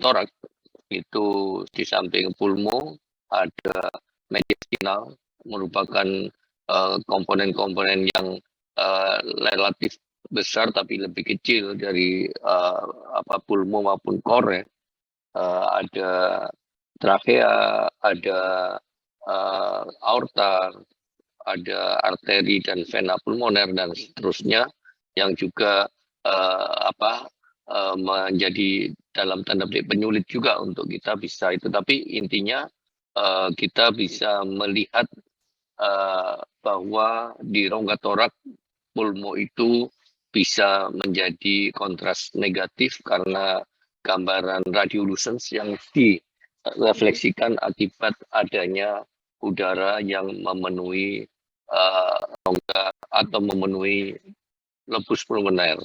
radiotorak itu di samping pulmo ada mediastinal, merupakan komponen-komponen yang relatif besar tapi lebih kecil dari pulmo maupun core. Ada trachea, ada aorta, ada arteri dan vena pulmoner dan seterusnya yang juga menjadi dalam tanda petik penyulit juga untuk kita bisa itu. Tapi intinya kita bisa melihat bahwa di rongga torak pulmo itu bisa menjadi kontras negatif karena gambaran radiolucens yang direfleksikan akibat adanya udara yang memenuhi rongga atau memenuhi lebus pulmoner.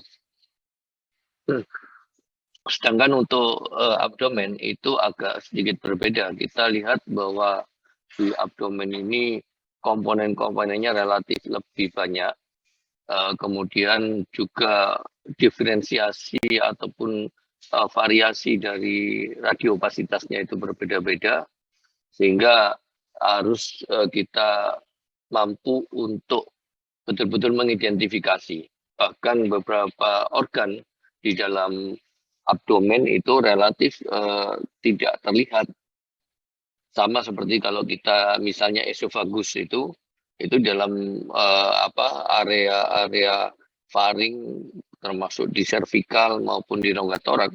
Sedangkan untuk abdomen itu agak sedikit berbeda. Kita lihat bahwa di abdomen ini komponen-komponennya relatif lebih banyak. Kemudian juga diferensiasi ataupun variasi dari radiopasitasnya itu berbeda-beda, sehingga harus kita mampu untuk betul-betul mengidentifikasi. Bahkan beberapa organ di dalam abdomen itu relatif tidak terlihat. Sama seperti kalau kita misalnya esofagus itu dalam area faring termasuk di servikal maupun di rongga torak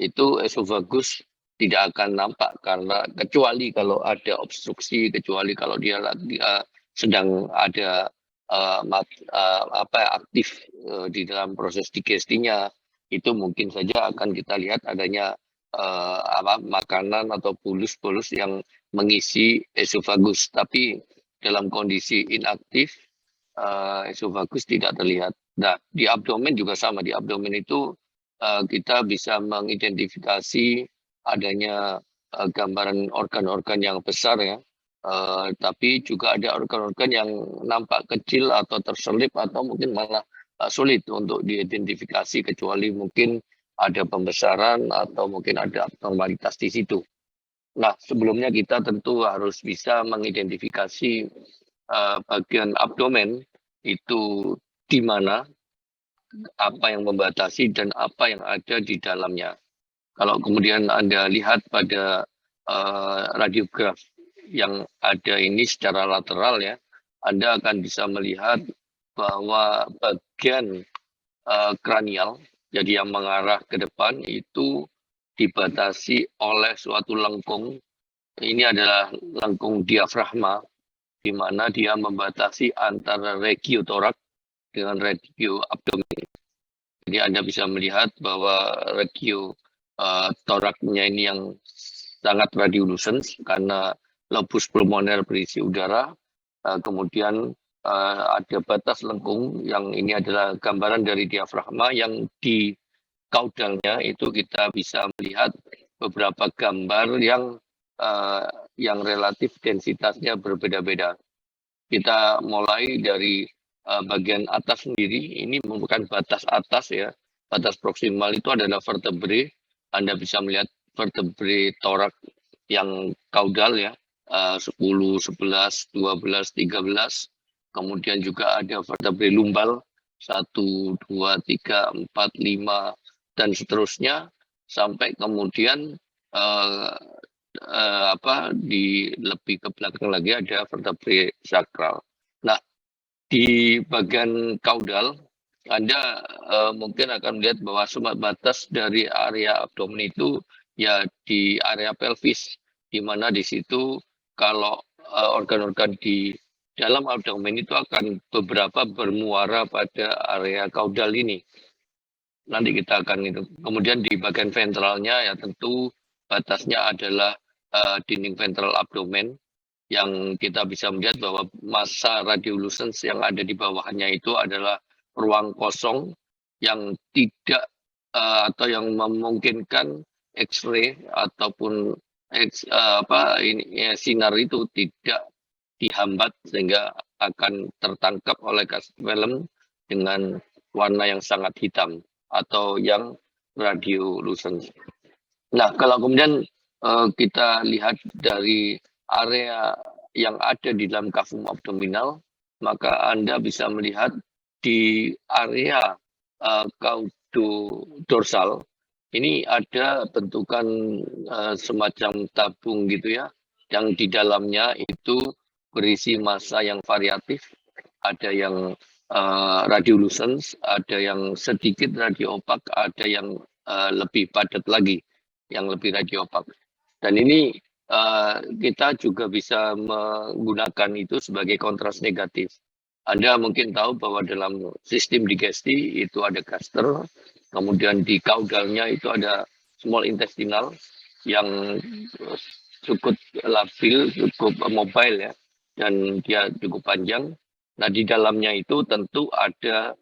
itu esofagus tidak akan nampak karena kecuali kalau ada obstruksi, kecuali kalau dia sedang ada aktif di dalam proses digestinya, itu mungkin saja akan kita lihat adanya makanan atau bolus-bolus yang mengisi esofagus. Tapi dalam kondisi inaktif, esofagus tidak terlihat. Nah, di abdomen juga sama. Di abdomen itu kita bisa mengidentifikasi adanya gambaran organ-organ yang besar ya. Tapi juga ada organ-organ yang nampak kecil atau terselip atau mungkin malah sulit untuk diidentifikasi kecuali mungkin ada pembesaran atau mungkin ada abnormalitas di situ. Nah, sebelumnya kita tentu harus bisa mengidentifikasi bagian abdomen itu di mana, apa yang membatasi, dan apa yang ada di dalamnya. Kalau kemudian Anda lihat pada radiograf yang ada ini secara lateral ya, Anda akan bisa melihat bahwa bagian kranial, jadi yang mengarah ke depan itu dibatasi oleh suatu lengkung. Ini adalah lengkung diafragma, di mana dia membatasi antara regiotorak dengan regio abdomen. Jadi Anda bisa melihat bahwa regio toraknya ini yang sangat radiolucens karena lobus pulmoner berisi udara. Kemudian ada batas lengkung yang ini adalah gambaran dari diafragma, yang di kaudalnya itu kita bisa melihat beberapa gambar yang relatif densitasnya berbeda-beda. Kita mulai dari bagian atas sendiri, ini merupakan batas atas ya. Batas proksimal itu adalah vertebrae. Anda bisa melihat vertebrae torak yang kaudal ya, 10, 11, 12, 13. Kemudian juga ada vertebrae lumbal 1, 2, 3, 4, 5 dan seterusnya, sampai kemudian di lebih ke belakang lagi ada vertebrae sakral. Nah, di bagian kaudal Anda mungkin akan melihat bahwa batas dari area abdomen itu ya di area pelvis, di mana di situ kalau organ-organ di dalam abdomen itu akan beberapa bermuara pada area kaudal ini. Nanti kita akan itu. Kemudian di bagian ventralnya ya tentu batasnya adalah dinding ventral abdomen, yang kita bisa melihat bahwa massa radiolucens yang ada di bawahnya itu adalah ruang kosong yang tidak atau yang memungkinkan X-ray ataupun sinar itu tidak dihambat sehingga akan tertangkap oleh gas film dengan warna yang sangat hitam atau yang radiolucens. Nah, kalau kemudian kita lihat dari area yang ada di dalam kafum abdominal, maka Anda bisa melihat di area dorsal ini ada bentukan semacam tabung gitu ya, yang di dalamnya itu berisi massa yang variatif, ada yang radiolucens, ada yang sedikit radiopak, ada yang lebih padat lagi, yang lebih radiopak. Dan ini kita juga bisa menggunakan itu sebagai kontras negatif. Anda mungkin tahu bahwa dalam sistem digesti itu ada gaster, kemudian di kaudalnya itu ada small intestinal yang cukup labil, cukup mobile ya, dan dia cukup panjang. Nah, di dalamnya itu tentu ada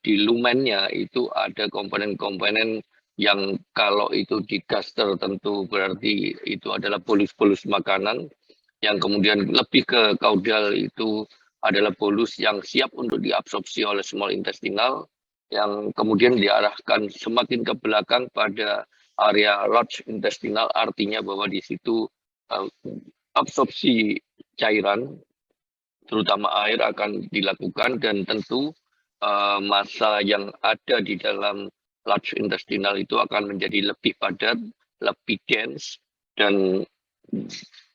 di lumennya itu ada komponen-komponen yang kalau itu di gaster tentu berarti itu adalah bolus-bolus makanan, yang kemudian lebih ke kaudal itu adalah bolus yang siap untuk diabsorpsi oleh small intestinal, yang kemudian diarahkan semakin ke belakang pada area large intestinal, artinya bahwa di situ uh, absorpsi cairan terutama air akan dilakukan, dan tentu massa yang ada di dalam large intestinal itu akan menjadi lebih padat, lebih dense, dan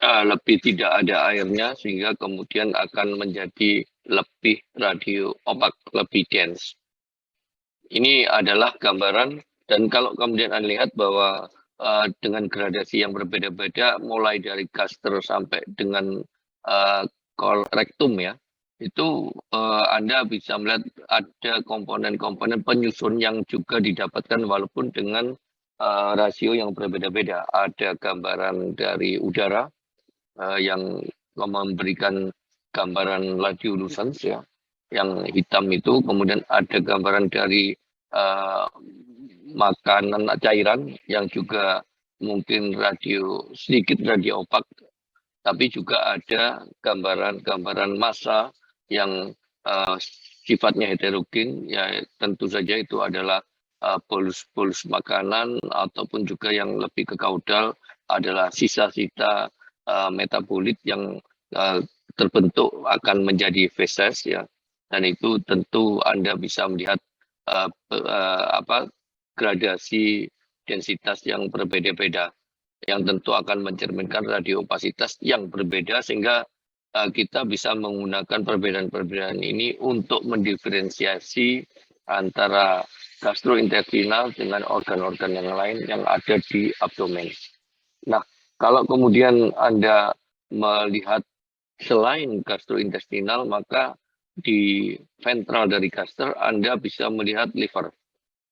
lebih tidak ada airnya, sehingga kemudian akan menjadi lebih radio opak, lebih dense. Ini adalah gambaran, dan kalau kemudian Anda lihat bahwa dengan gradasi yang berbeda-beda, mulai dari gaster sampai dengan uh, rektum ya, itu Anda bisa melihat ada komponen-komponen penyusun yang juga didapatkan walaupun dengan rasio yang berbeda-beda. Ada gambaran dari udara yang memberikan gambaran radiolucens ya, yang hitam itu, kemudian ada gambaran dari uh, makanan cairan yang juga mungkin sedikit radio opak, tapi juga ada gambaran-gambaran massa yang sifatnya heterogen, ya tentu saja itu adalah polus-polus makanan, ataupun juga yang lebih ke kaudal adalah sisa-sisa metabolit yang uh, terbentuk akan menjadi feses ya, dan itu tentu Anda bisa melihat apa gradasi densitas yang berbeda-beda, yang tentu akan mencerminkan radiopasitas yang berbeda, sehingga kita bisa menggunakan perbedaan-perbedaan ini untuk mendiferensiasi antara gastrointestinal dengan organ-organ yang lain yang ada di abdomen. Nah, kalau kemudian Anda melihat selain gastrointestinal, maka di ventral dari gaster Anda bisa melihat liver.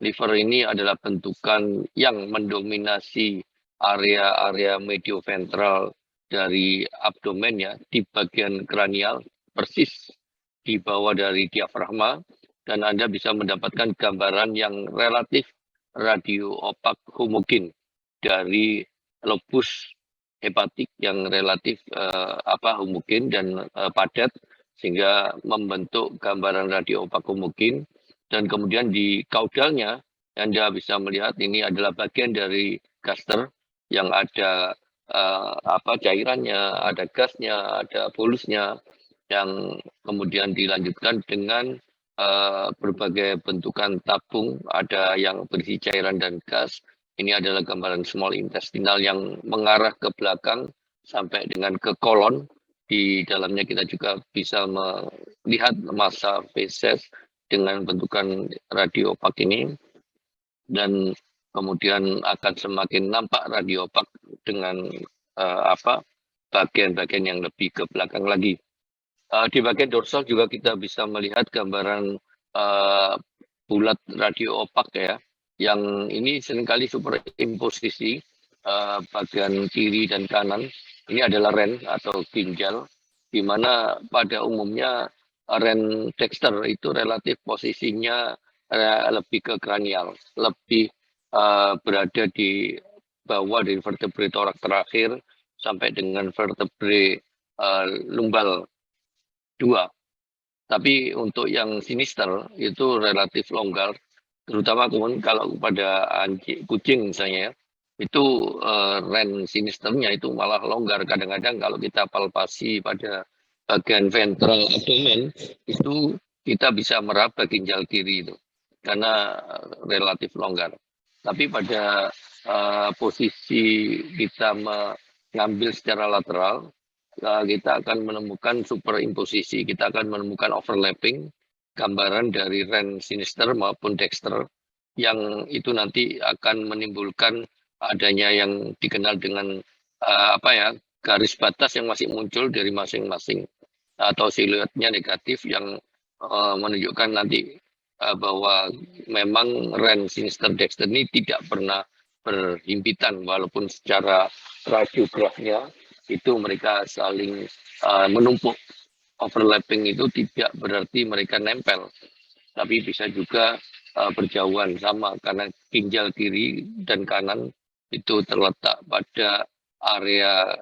Liver ini adalah bentukan yang mendominasi area-area medioventral dari abdomen ya, di bagian kranial, persis di bawah dari diafragma, dan Anda bisa mendapatkan gambaran yang relatif radio opak homogen dari lobus hepatik yang relatif homogen dan padat, sehingga membentuk gambaran radio opak homogen. Dan kemudian di kaudalnya Anda bisa melihat ini adalah bagian dari gaster yang ada cairannya, ada gasnya, ada polusnya, yang kemudian dilanjutkan dengan berbagai bentukan tabung, ada yang berisi cairan dan gas. Ini adalah gambaran small intestinal yang mengarah ke belakang sampai dengan ke kolon. Di dalamnya kita juga bisa melihat massa feses dengan bentukan radiopak ini, dan kemudian akan semakin nampak radiopak dengan bagian-bagian yang lebih ke belakang lagi. Di bagian dorsal juga kita bisa melihat gambaran bulat radio opak ya, yang ini seringkali superimposisi bagian kiri dan kanan. Ini adalah ren atau ginjal, di mana pada umumnya ren Dexter itu relatif posisinya lebih ke kranial, lebih berada di bawah dari vertebrae torak terakhir sampai dengan vertebrae lumbal 2. Tapi untuk yang sinister itu relatif longgar, terutama kalau pada kucing misalnya ya. itu ren sinisternya itu malah longgar. Kadang-kadang kalau kita palpasi pada bagian ventral abdomen itu kita bisa meraba ginjal kiri itu karena relatif longgar. Tapi pada posisi kita mengambil secara lateral, kita akan menemukan superimposisi, kita akan menemukan overlapping gambaran dari ren sinister maupun dexter yang itu nanti akan menimbulkan adanya yang dikenal dengan garis batas yang masih muncul dari masing-masing atau siluetnya negatif yang menunjukkan nanti bahwa memang ren sinister dexter ini tidak pernah berhimpitan walaupun secara radiografnya itu mereka saling menumpuk. Overlapping itu tidak berarti mereka nempel, tapi bisa juga berjauhan sama karena ginjal kiri dan kanan itu terletak pada area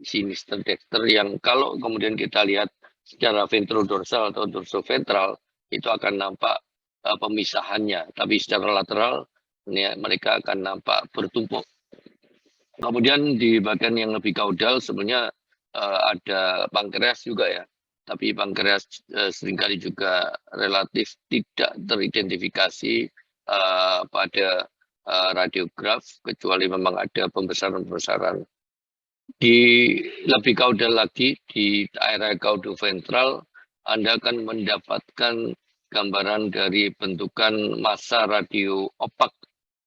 sinister dexter yang kalau kemudian kita lihat secara ventrodorsal atau dorsoventral itu akan nampak pemisahannya, tapi secara lateral ini mereka akan nampak bertumpuk. Kemudian di bagian yang lebih kaudal sebenarnya ada pankreas juga ya. Tapi pankreas seringkali juga relatif tidak teridentifikasi pada radiograf kecuali memang ada pembesaran-pembesaran. Di lebih kaudal lagi di area caudoventral Anda akan mendapatkan gambaran dari bentukan massa radio opak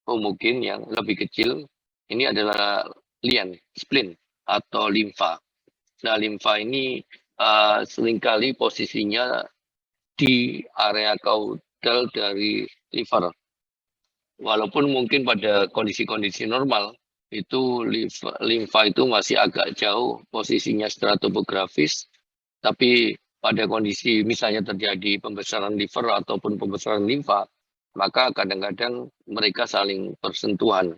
homogen yang lebih kecil. Ini adalah lien, spleen atau limfa. Nah, limfa ini seringkali posisinya di area kaudal dari liver. Walaupun mungkin pada kondisi-kondisi normal, itu limfa itu masih agak jauh posisinya secara topografis, tapi pada kondisi misalnya terjadi pembesaran liver ataupun pembesaran limfa, maka kadang-kadang mereka saling bersentuhan.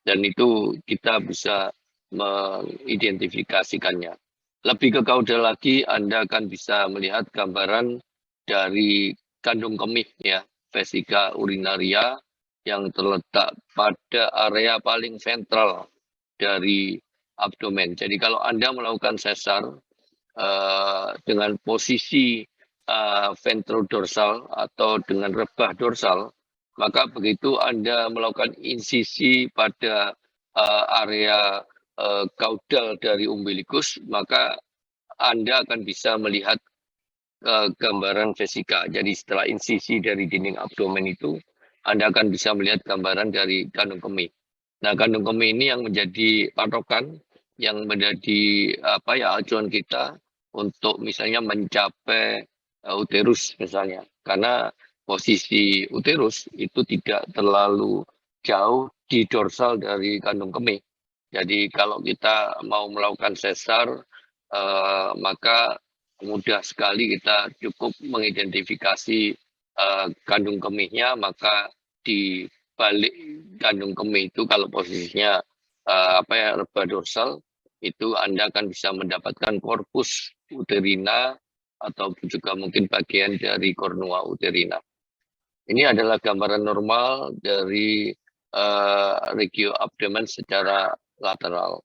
Dan itu kita bisa mengidentifikasikannya. Lebih ke kaudal lagi, Anda akan bisa melihat gambaran dari kandung kemih ya, vesika urinaria yang terletak pada area paling ventral dari abdomen. Jadi kalau Anda melakukan sesar dengan posisi ventrodorsal atau dengan rebah dorsal, maka begitu Anda melakukan insisi pada area kaudal dari umbilikus, maka Anda akan bisa melihat gambaran vesika. Jadi setelah insisi dari dinding abdomen itu, Anda akan bisa melihat gambaran dari kandung kemih. Nah, kandung kemih ini yang menjadi patokan, yang menjadi acuan kita untuk misalnya mencapai uterus misalnya. Karena posisi uterus itu tidak terlalu jauh di dorsal dari kandung kemih. Jadi kalau kita mau melakukan sesar, maka mudah sekali kita cukup mengidentifikasi kandung kemihnya, maka di balik kandung kemih itu kalau posisinya rebah dorsal, itu Anda akan bisa mendapatkan korpus uterina atau juga mungkin bagian dari kornua uterina. Ini adalah gambaran normal dari regio abdomen secara lateral.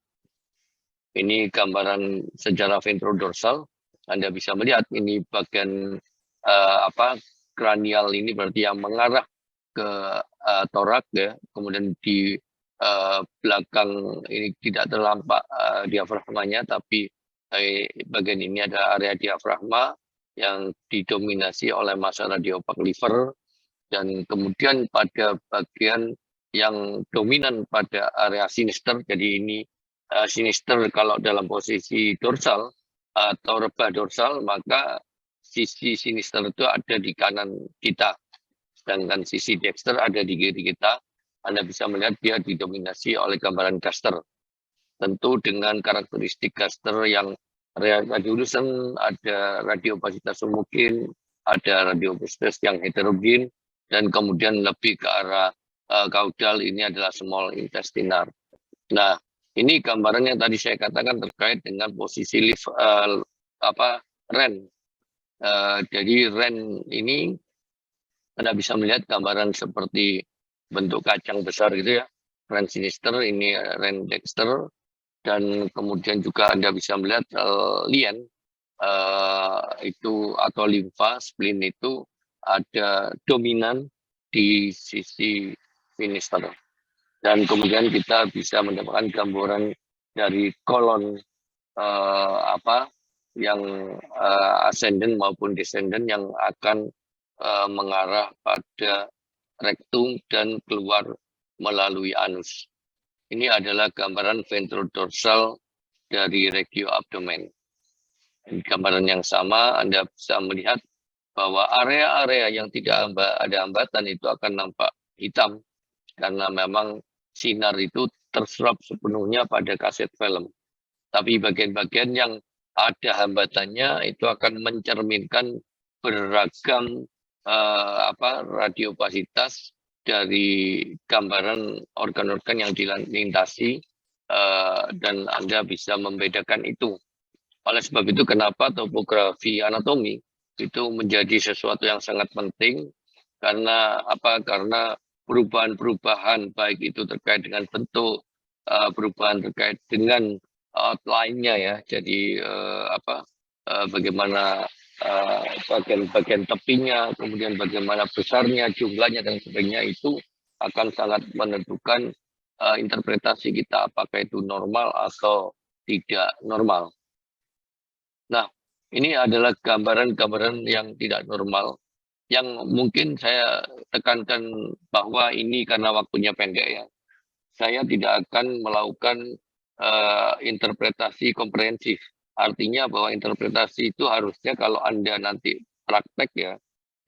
Ini gambaran secara ventrodorsal. Anda bisa melihat ini bagian kranial ini berarti yang mengarah ke torak ya. Kemudian di belakang ini tidak terlampak diafragmanya, tapi bagian ini ada area diafragma yang didominasi oleh massa radiopak liver, dan kemudian pada bagian yang dominan pada area sinister, jadi ini sinister kalau dalam posisi dorsal atau rebah dorsal, maka sisi sinister itu ada di kanan kita, sedangkan sisi dexter ada di kiri kita. Anda bisa melihat dia didominasi oleh gambaran gaster, tentu dengan karakteristik gaster yang radiolucent, ada radiopasitas mungkin, ada radiopasitas yang heterogen, dan kemudian lebih ke arah kaudal ini adalah small intestinal. Nah, ini gambaran yang tadi saya katakan terkait dengan posisi ren. Jadi ren ini Anda bisa melihat gambaran seperti bentuk kacang besar gitu ya. Ren sinister, ini Ren dexter, dan kemudian juga Anda bisa melihat lien itu atau limfa spleen itu ada dominan di sisi sinister. Dan kemudian kita bisa mendapatkan gambaran dari kolon yang ascendant maupun descendant yang akan mengarah pada rektum dan keluar melalui anus. Ini adalah gambaran ventrodorsal dari regio abdomen. Di gambaran yang sama Anda bisa melihat bahwa area-area yang tidak ada hambatan itu akan nampak hitam karena memang sinar itu terserap sepenuhnya pada kaset film. Tapi bagian-bagian yang ada hambatannya itu akan mencerminkan beragam radiopasitas dari gambaran organ-organ yang dilintasi dan Anda bisa membedakan itu. Oleh sebab itu kenapa topografi anatomi itu menjadi sesuatu yang sangat penting karena Karena perubahan-perubahan baik itu terkait dengan bentuk, perubahan terkait dengan outline-nya ya. Jadi bagaimana bagian-bagian tepinya, kemudian bagaimana besarnya, jumlahnya dan sebagainya itu akan sangat menentukan interpretasi kita apakah itu normal atau tidak normal. Nah, ini adalah gambaran-gambaran yang tidak normal, yang mungkin saya tekankan bahwa ini karena waktunya pendek ya. Saya tidak akan melakukan interpretasi komprehensif. Artinya bahwa interpretasi itu harusnya kalau Anda nanti praktek ya,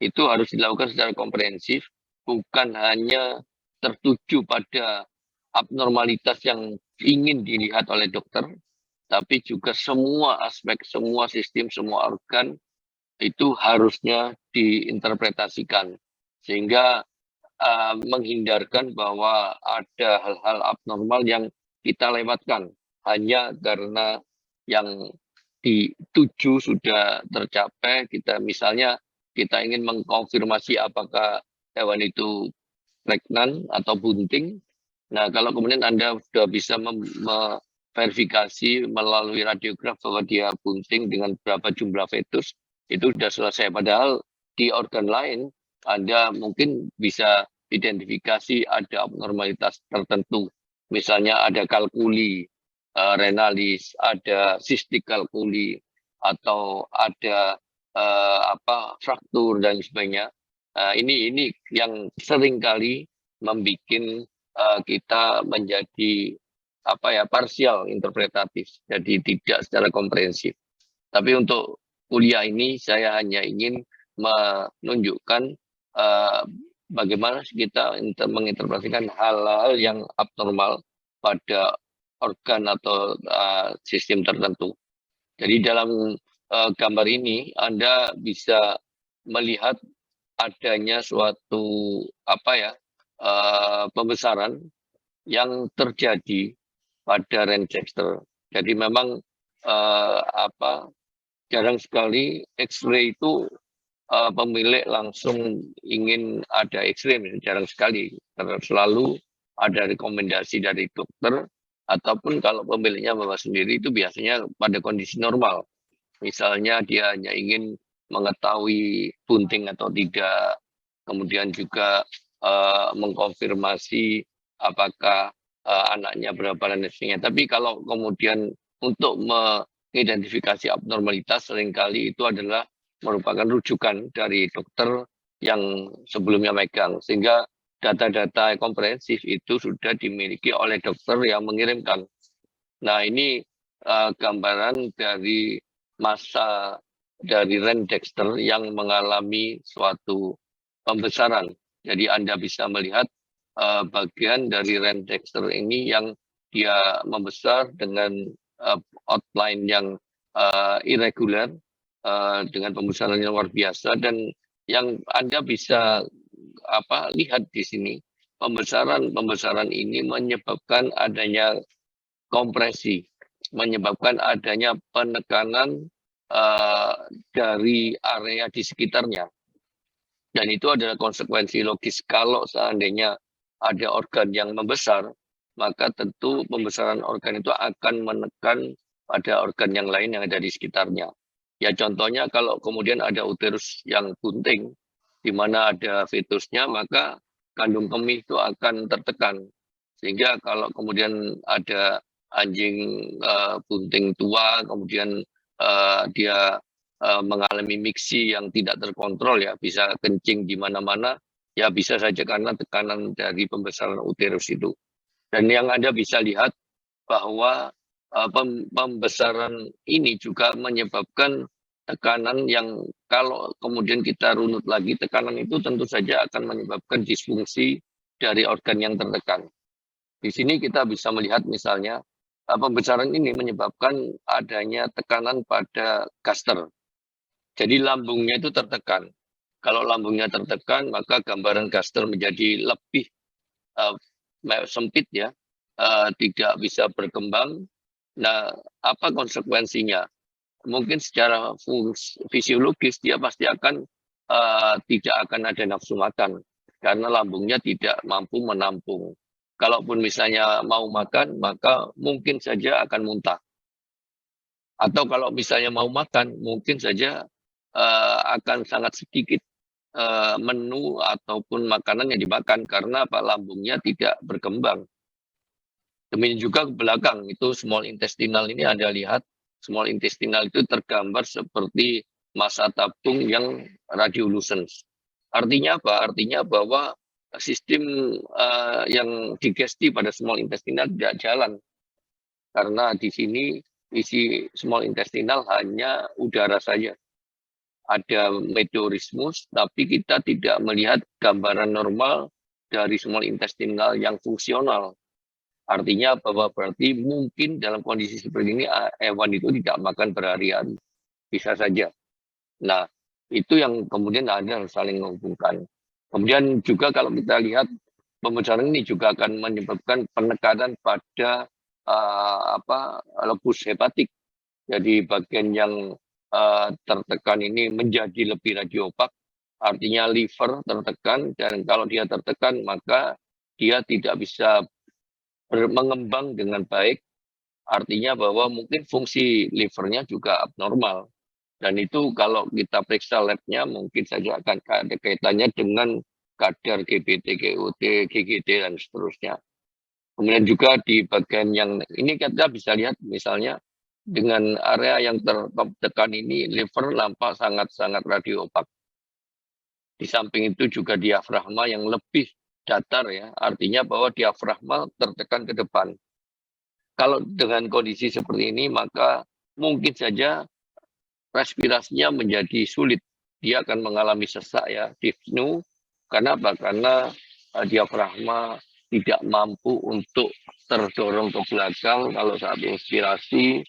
itu harus dilakukan secara komprehensif, bukan hanya tertuju pada abnormalitas yang ingin dilihat oleh dokter, tapi juga semua aspek, semua sistem, semua organ itu harusnya diinterpretasikan. Sehingga menghindarkan bahwa ada hal-hal abnormal yang kita lewatkan hanya karena yang dituju sudah tercapai. Misalnya kita ingin mengkonfirmasi apakah hewan itu pregnan atau bunting. Nah, kalau kemudian Anda sudah bisa verifikasi melalui radiograf bahwa dia bunting dengan berapa jumlah fetus, itu sudah selesai. Padahal di organ lain Anda mungkin bisa identifikasi ada abnormalitas tertentu. Misalnya ada kalkuli renalis, ada sistik kalkuli, atau ada fraktur dan sebagainya. Ini yang seringkali membuat kita menjadi parsial interpretatif, jadi tidak secara komprehensif. Tapi untuk kuliah ini saya hanya ingin menunjukkan bagaimana kita menginterpretasikan hal-hal yang abnormal pada organ atau sistem tertentu. Jadi dalam gambar ini Anda bisa melihat adanya suatu pembesaran yang terjadi pada Ren dexter. Jadi memang jarang sekali X-ray itu pemilik langsung ingin ada X-ray, jarang sekali. Karena selalu ada rekomendasi dari dokter, ataupun kalau pemiliknya bawa sendiri itu biasanya pada kondisi normal. Misalnya dia hanya ingin mengetahui bunting atau tidak, kemudian juga mengkonfirmasi apakah anaknya berapa dan sebagainya. Tapi kalau kemudian untuk mengidentifikasi abnormalitas seringkali itu adalah merupakan rujukan dari dokter yang sebelumnya megang. Sehingga data-data komprehensif itu sudah dimiliki oleh dokter yang mengirimkan. Nah, ini gambaran dari masa dari Ren dexter yang mengalami suatu pembesaran. Jadi Anda bisa melihat bagian dari Ren dexter ini yang dia membesar dengan outline yang irregular, dengan pembesaran yang luar biasa, dan yang Anda bisa lihat di sini, pembesaran ini menyebabkan adanya kompresi, menyebabkan adanya penekanan dari area di sekitarnya. Dan itu adalah konsekuensi logis kalau seandainya ada organ yang membesar, maka tentu pembesaran organ itu akan menekan pada organ yang lain yang ada di sekitarnya. Ya contohnya kalau kemudian ada uterus yang bunting, di mana ada fetusnya, maka kandung kemih itu akan tertekan. Sehingga kalau kemudian ada anjing bunting tua, kemudian dia mengalami miksi yang tidak terkontrol, ya bisa kencing di mana-mana, ya bisa saja karena tekanan dari pembesaran uterus itu. Dan yang Anda bisa lihat bahwa pembesaran ini juga menyebabkan tekanan yang kalau kemudian kita runut lagi, tekanan itu tentu saja akan menyebabkan disfungsi dari organ yang tertekan. Di sini kita bisa melihat misalnya pembesaran ini menyebabkan adanya tekanan pada gaster. Jadi lambungnya itu tertekan. Kalau lambungnya tertekan, maka gambaran gaster menjadi lebih uh, sempit, ya, tidak bisa berkembang. Nah, apa konsekuensinya? Mungkin secara fisiologis dia pasti akan tidak akan ada nafsu makan karena lambungnya tidak mampu menampung. Kalaupun misalnya mau makan, maka mungkin saja akan muntah. Atau kalau misalnya mau makan, mungkin saja akan sangat sedikit menu ataupun makanan yang dimakan karena apa, lambungnya tidak berkembang. Demikian juga ke belakang, itu small intestinal ini Anda lihat, small intestinal itu tergambar seperti massa tabung yang radiolucens. Artinya apa? Artinya bahwa sistem yang digesti pada small intestinal tidak jalan. Karena di sini isi small intestinal hanya udara saja. Ada meteorismus, tapi kita tidak melihat gambaran normal dari small intestinal yang fungsional. Artinya bahwa berarti mungkin dalam kondisi seperti ini hewan itu tidak makan berhari-hari. Bisa saja. Nah, itu yang kemudian ada saling menghubungkan. Kemudian juga kalau kita lihat pembesaran ini juga akan menyebabkan penekanan pada lobus hepatik. Jadi bagian yang tertekan ini menjadi lebih radiopak, artinya liver tertekan, dan kalau dia tertekan maka dia tidak bisa mengembang dengan baik, artinya bahwa mungkin fungsi livernya juga abnormal. Dan itu kalau kita periksa labnya mungkin saja akan ada kaitannya dengan kadar GBT, GOT, GGT, dan seterusnya. Kemudian juga di bagian yang ini kita bisa lihat misalnya dengan area yang tertekan ini, liver nampak sangat-sangat radioopak. Di samping itu juga diafragma yang lebih datar, ya, artinya bahwa diafragma tertekan ke depan. Kalau dengan kondisi seperti ini, maka mungkin saja respirasinya menjadi sulit. Dia akan mengalami sesak, ya, dyspnea. Karena apa? Karena diafragma tidak mampu untuk terdorong ke belakang kalau saat inspirasi,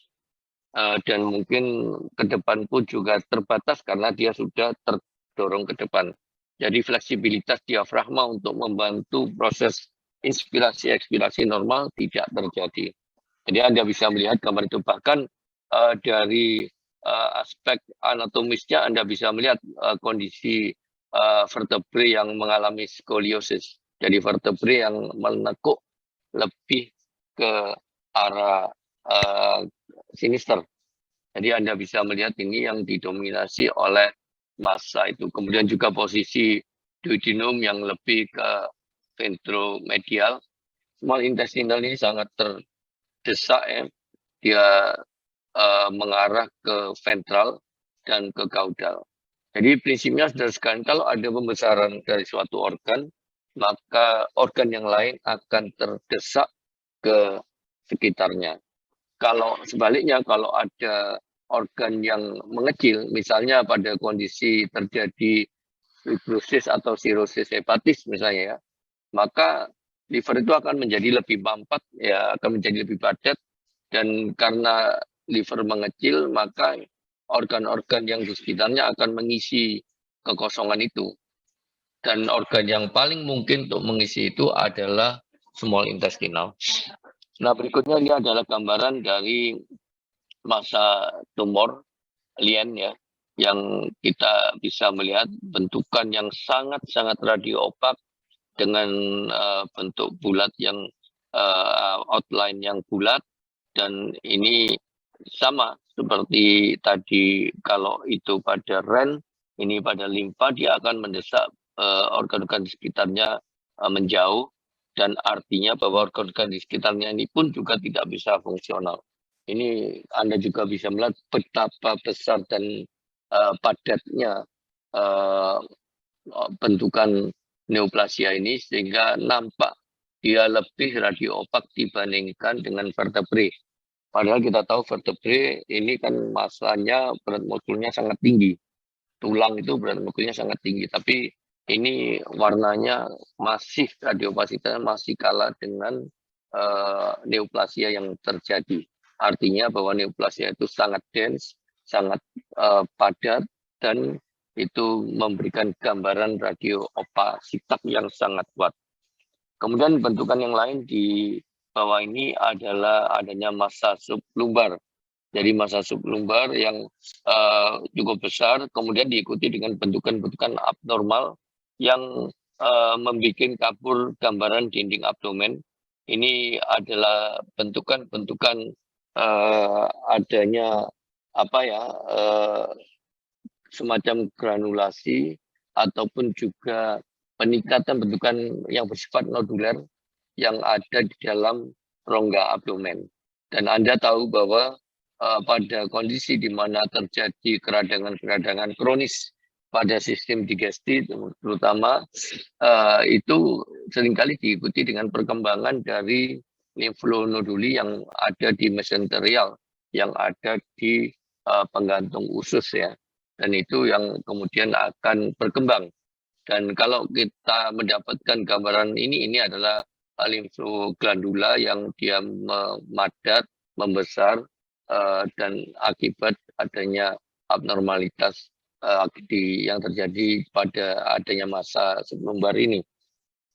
dan mungkin ke depan pun juga terbatas karena dia sudah terdorong ke depan. Jadi fleksibilitas diafragma untuk membantu proses inspirasi-ekspirasi normal tidak terjadi. Jadi Anda bisa melihat gambar itu. Bahkan dari aspek anatomisnya Anda bisa melihat kondisi vertebrae yang mengalami skoliosis. Jadi vertebrae yang menekuk lebih ke arah sinister. Jadi Anda bisa melihat ini yang didominasi oleh massa itu. Kemudian juga posisi duodenum yang lebih ke ventromedial. Small intestinal ini sangat terdesak, ya. Dia mengarah ke ventral dan ke caudal. Jadi prinsipnya sudah sekali, kalau ada pembesaran dari suatu organ, maka organ yang lain akan terdesak ke sekitarnya. Kalau sebaliknya, kalau ada organ yang mengecil, misalnya pada kondisi terjadi fibrosis atau sirosis hepatis misalnya, ya, maka liver itu akan menjadi lebih mampat, ya, akan menjadi lebih padat, dan karena liver mengecil, maka organ-organ yang di sekitarnya akan mengisi kekosongan itu. Dan organ yang paling mungkin untuk mengisi itu adalah small intestinal. Nah, berikutnya ini adalah gambaran dari massa tumor lien, ya, yang kita bisa melihat bentukan yang sangat-sangat radioopak dengan bentuk bulat yang outline yang bulat, dan ini sama seperti tadi, kalau itu pada ren, ini pada limfa, dia akan mendesak organ-organ di sekitarnya menjauh, dan artinya bahwa organ-organ di sekitarnya ini pun juga tidak bisa fungsional. Ini Anda juga bisa melihat betapa besar dan padatnya uh, bentukan neoplasia ini, sehingga nampak dia lebih radioopak dibandingkan dengan vertebrae. Padahal kita tahu vertebrae ini kan masanya, berat molekulnya sangat tinggi. Tulang itu berat molekulnya sangat tinggi, tapi ini warnanya masih, radiopasitasnya masih kalah dengan neoplasia yang terjadi. Artinya bahwa neoplasia itu sangat dense, sangat padat, dan itu memberikan gambaran radioopasitas yang sangat kuat. Kemudian bentukan yang lain di bawah ini adalah adanya massa sublumbar. Jadi massa sublumbar yang cukup besar, kemudian diikuti dengan bentukan-bentukan abnormal yang membuat kabur gambaran dinding abdomen. Ini adalah bentukan-bentukan adanya apa ya, semacam granulasi ataupun juga peningkatan bentukan yang bersifat noduler yang ada di dalam rongga abdomen. Dan Anda tahu bahwa pada kondisi di mana terjadi keradangan-keradangan kronis pada sistem digesti, terutama itu seringkali diikuti dengan perkembangan dari limfonoduli yang ada di mesenterial, yang ada di penggantung usus ya. Dan itu yang kemudian akan berkembang. Dan kalau kita mendapatkan gambaran ini adalah limfoglandula yang dia memadat, membesar, dan akibat adanya abnormalitas yang terjadi pada adanya massa sublumbar ini.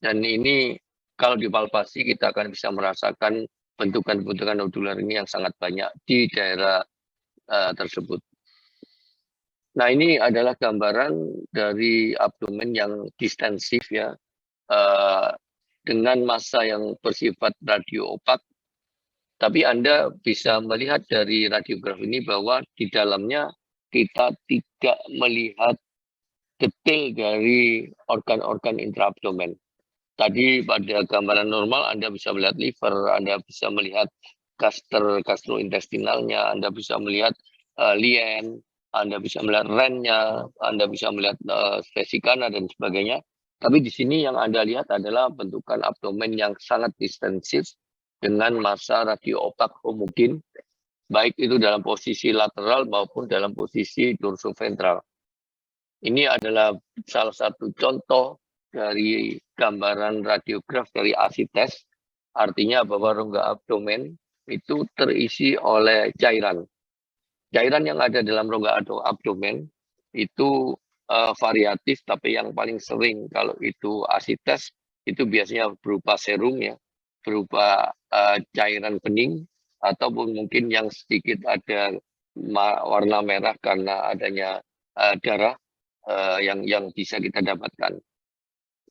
Dan ini kalau dipalpasi kita akan bisa merasakan bentukan-bentukan nodular ini yang sangat banyak di daerah tersebut. Nah, ini adalah gambaran dari abdomen yang distensif ya, dengan massa yang bersifat radioopak. Tapi Anda bisa melihat dari radiograf ini bahwa di dalamnya kita tidak melihat detail dari organ-organ intraabdomen. Tadi pada gambaran normal Anda bisa melihat liver, Anda bisa melihat gastrointestinalnya, Anda bisa melihat lien, Anda bisa melihat rennya, Anda bisa melihat vesikana dan sebagainya. Tapi di sini yang Anda lihat adalah bentukan abdomen yang sangat distensif dengan massa radioopak homogen, baik itu dalam posisi lateral maupun dalam posisi dorsoventral. Ini adalah salah satu contoh dari gambaran radiograf dari ASITES, artinya bahwa rongga abdomen itu terisi oleh cairan. Cairan yang ada dalam rongga abdomen itu variatif, tapi yang paling sering kalau itu ASITES itu biasanya berupa serum ya, berupa cairan bening, ataupun mungkin yang sedikit ada warna merah karena adanya darah yang bisa kita dapatkan.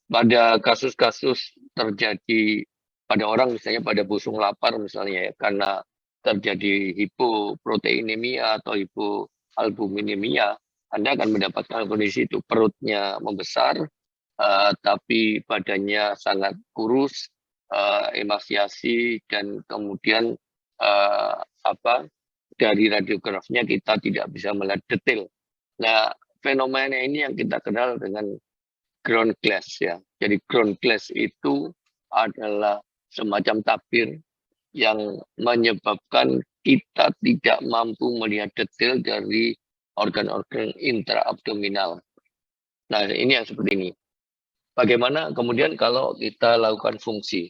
Pada kasus-kasus terjadi pada orang misalnya pada busung lapar misalnya ya, karena terjadi hipoproteinemia atau hipoalbuminemia, Anda akan mendapatkan kondisi itu perutnya membesar, tapi badannya sangat kurus, emasiasi, dan kemudian dari radiografnya kita tidak bisa melihat detail. Nah, fenomena ini yang kita kenal dengan ground glass ya. Jadi ground glass itu adalah semacam tabir yang menyebabkan kita tidak mampu melihat detail dari organ-organ intraabdominal. Nah, ini yang seperti ini. Bagaimana kemudian kalau kita lakukan fungsi?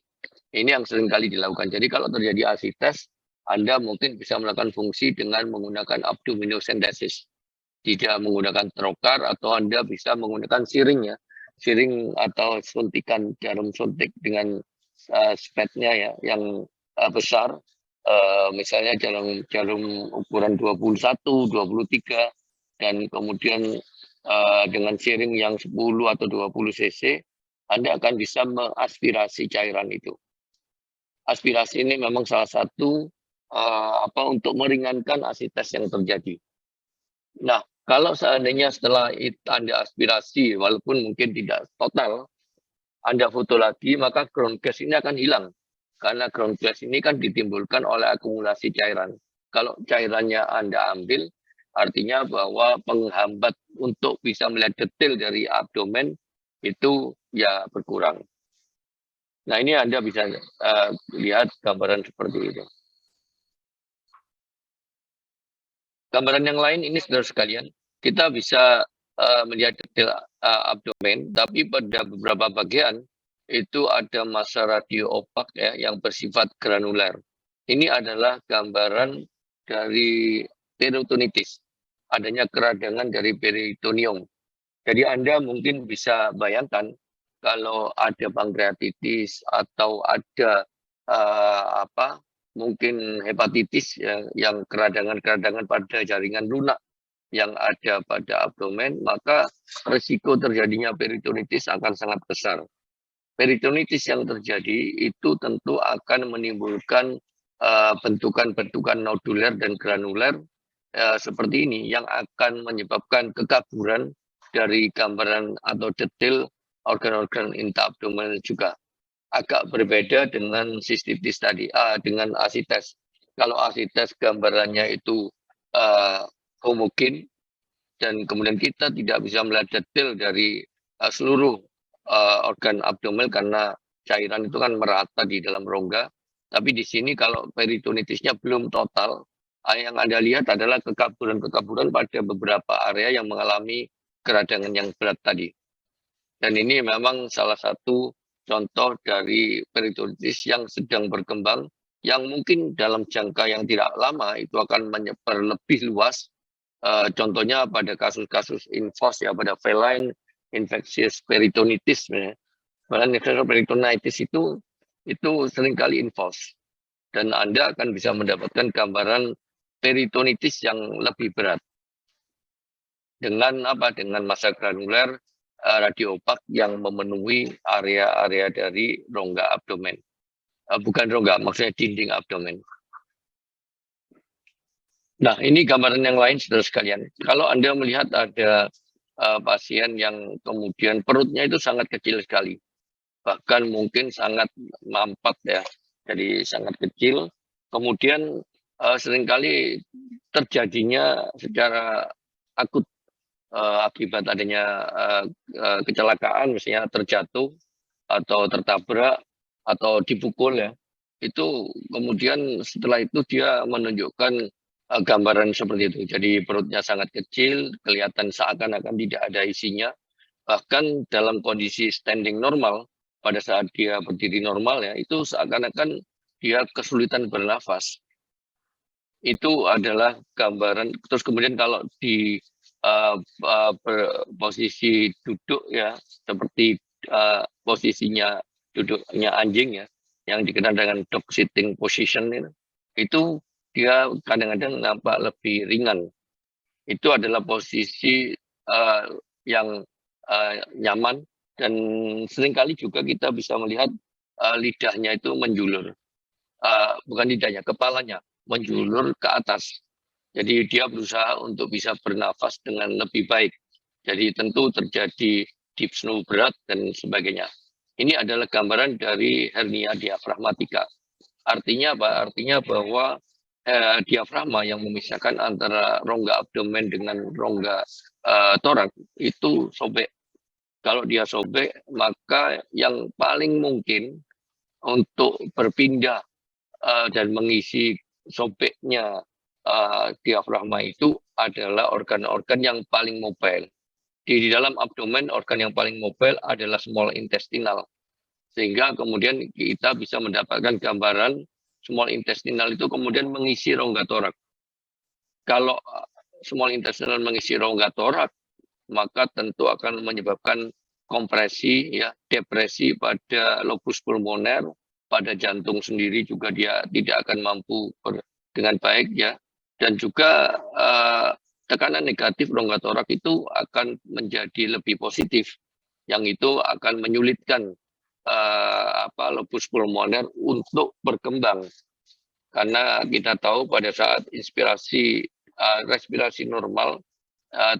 Ini yang sering kali dilakukan. Jadi kalau terjadi ASITES, Anda mungkin bisa melakukan fungsi dengan menggunakan abdominosentesis. Tidak menggunakan trokar, atau Anda bisa menggunakan siring ya. Siring atau suntikan jarum suntik dengan spetnya ya, yang besar. Misalnya jarum ukuran 21, 23, dan kemudian dengan siring yang 10 atau 20 cc, Anda akan bisa mengaspirasi cairan itu. aspirasi ini memang salah satu untuk meringankan asites yang terjadi. Nah, kalau seandainya setelah Anda aspirasi, walaupun mungkin tidak total, Anda foto lagi, maka ground glass ini akan hilang. Karena ground glass ini kan ditimbulkan oleh akumulasi cairan. Kalau cairannya Anda ambil, artinya bahwa penghambat untuk bisa melihat detail dari abdomen itu ya berkurang. Nah, ini Anda bisa lihat gambaran seperti itu. Gambaran yang lain ini saudara sekalian, kita bisa melihat detail abdomen, tapi pada beberapa bagian itu ada massa radio opak ya yang bersifat granuler. Ini adalah gambaran dari peritonitis, adanya keradangan dari peritonium. Jadi Anda mungkin bisa bayangkan kalau ada pankreatitis atau ada mungkin hepatitis yang keradangan-keradangan pada jaringan lunak yang ada pada abdomen, maka risiko terjadinya peritonitis akan sangat besar. Peritonitis yang terjadi itu tentu akan menimbulkan bentukan-bentukan noduler dan granuler seperti ini yang akan menyebabkan kekaburan dari gambaran atau detail organ-organ intraabdominal juga. Agak berbeda dengan sistitis tadi, dengan asites. Kalau asites gambarannya itu homogen dan kemudian kita tidak bisa melihat detail dari seluruh organ abdomen karena cairan itu kan merata di dalam rongga. Tapi di sini kalau peritonitisnya belum total, yang Anda lihat adalah kekaburan-kekaburan pada beberapa area yang mengalami keradangan yang berat tadi. Dan ini memang salah satu contoh dari peritonitis yang sedang berkembang, yang mungkin dalam jangka yang tidak lama itu akan menyebar lebih luas. Contohnya pada kasus-kasus infos ya, pada feline infectious peritonitis. Feline infectious peritonitis itu seringkali infos. Dan Anda akan bisa mendapatkan gambaran peritonitis yang lebih berat. Dengan massa granuler radio opak yang memenuhi area-area dari rongga abdomen. Bukan rongga, maksudnya dinding abdomen. Nah, ini gambaran yang lain, saudara sekalian. Kalau Anda melihat ada pasien yang kemudian perutnya itu sangat kecil sekali. Bahkan mungkin sangat mampat ya, jadi sangat kecil. Kemudian seringkali terjadinya secara akut akibat adanya kecelakaan, misalnya terjatuh atau tertabrak atau dipukul ya. Itu kemudian setelah itu dia menunjukkan gambaran seperti itu. Jadi perutnya sangat kecil, kelihatan seakan-akan tidak ada isinya. Bahkan dalam kondisi standing normal, pada saat dia berdiri normal ya, itu seakan-akan dia kesulitan bernafas. Itu adalah gambaran. Terus kemudian kalau di posisi duduk ya, seperti posisinya duduknya anjing ya, yang dikenal dengan dog sitting position itu dia kadang-kadang nampak lebih ringan. Itu adalah posisi yang nyaman, dan seringkali juga kita bisa melihat lidahnya itu menjulur. Bukan lidahnya, kepalanya menjulur ke atas. Jadi dia berusaha untuk bisa bernafas dengan lebih baik. Jadi tentu terjadi dyspnea berat dan sebagainya. Ini adalah gambaran dari hernia diafragmatika. Artinya apa? Artinya bahwa diafragma yang memisahkan antara rongga abdomen dengan rongga torak itu sobek. Kalau dia sobek, maka yang paling mungkin untuk berpindah dan mengisi sobeknya diafragma itu adalah organ-organ yang paling mobile. Di dalam abdomen, organ yang paling mobile adalah small intestinal. Sehingga kemudian kita bisa mendapatkan gambaran small intestinal itu kemudian mengisi rongga torak. Kalau small intestinal mengisi rongga torak, maka tentu akan menyebabkan kompresi, ya, depresi pada lobus pulmoner, pada jantung sendiri juga dia tidak akan mampu dengan baik ya. Dan juga tekanan negatif rongga torak itu akan menjadi lebih positif, yang itu akan menyulitkan lupus pulmoner untuk berkembang. Karena kita tahu pada saat respirasi normal,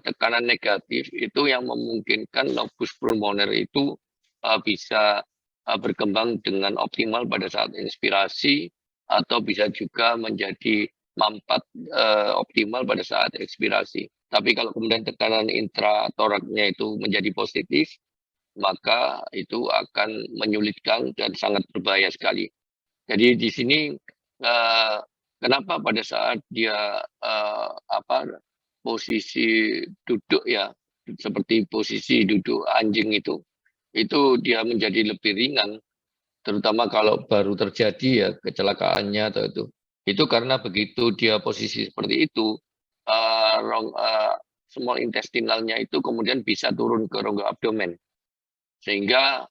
tekanan negatif itu yang memungkinkan lupus pulmoner itu bisa berkembang dengan optimal pada saat inspirasi, atau bisa juga menjadi mampat optimal pada saat ekspirasi. Tapi kalau kemudian tekanan intratoraknya itu menjadi positif, maka itu akan menyulitkan dan sangat berbahaya sekali. Jadi di sini kenapa pada saat dia posisi duduk ya, seperti posisi duduk anjing itu dia menjadi lebih ringan, terutama kalau baru terjadi ya kecelakaannya atau itu. Itu karena begitu dia posisi seperti itu, small intestinalnya itu kemudian bisa turun ke rongga abdomen, sehingga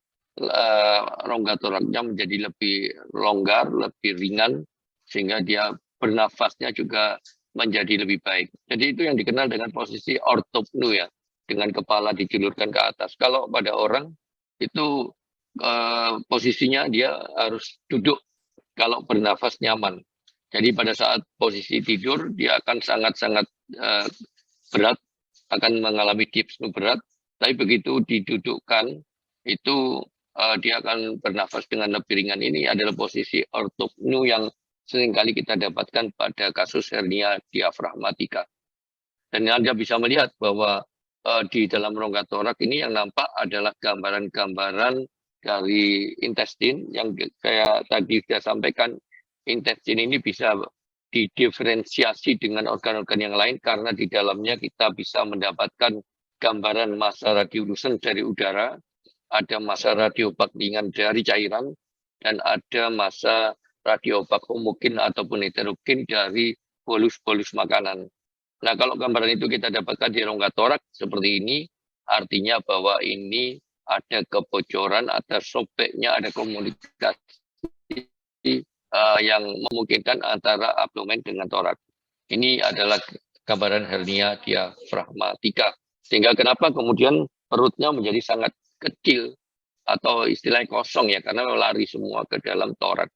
rongga toraknya menjadi lebih longgar, lebih ringan, sehingga dia bernafasnya juga menjadi lebih baik. Jadi itu yang dikenal dengan posisi ortopnu ya, dengan kepala dijulurkan ke atas. Kalau pada orang itu posisinya dia harus duduk kalau bernafas nyaman. Jadi pada saat posisi tidur dia akan sangat-sangat berat, akan mengalami dyspnea berat. Tapi begitu didudukkan itu dia akan bernafas dengan lebih ringan. Ini adalah posisi ortopnu yang seringkali kita dapatkan pada kasus hernia diafragmatika. Dan Anda bisa melihat bahwa di dalam rongga torak ini yang nampak adalah gambaran-gambaran dari intestin yang kayak tadi sudah sampaikan. Intestin ini bisa didiferensiasi dengan organ-organ yang lain karena di dalamnya kita bisa mendapatkan gambaran massa radiolucent dari udara, ada massa radiobak ringan dari cairan, dan ada massa radiobak homogen ataupun heterogen dari bolus-bolus makanan. Nah, kalau gambaran itu kita dapatkan di rongga torak seperti ini, artinya bahwa ini ada kebocoran, ada sobeknya, ada komunikasi yang memungkinkan antara abdomen dengan torak. Ini adalah gambaran hernia diafragmatika. Sehingga kenapa kemudian perutnya menjadi sangat kecil atau istilahnya kosong ya, karena lari semua ke dalam torak.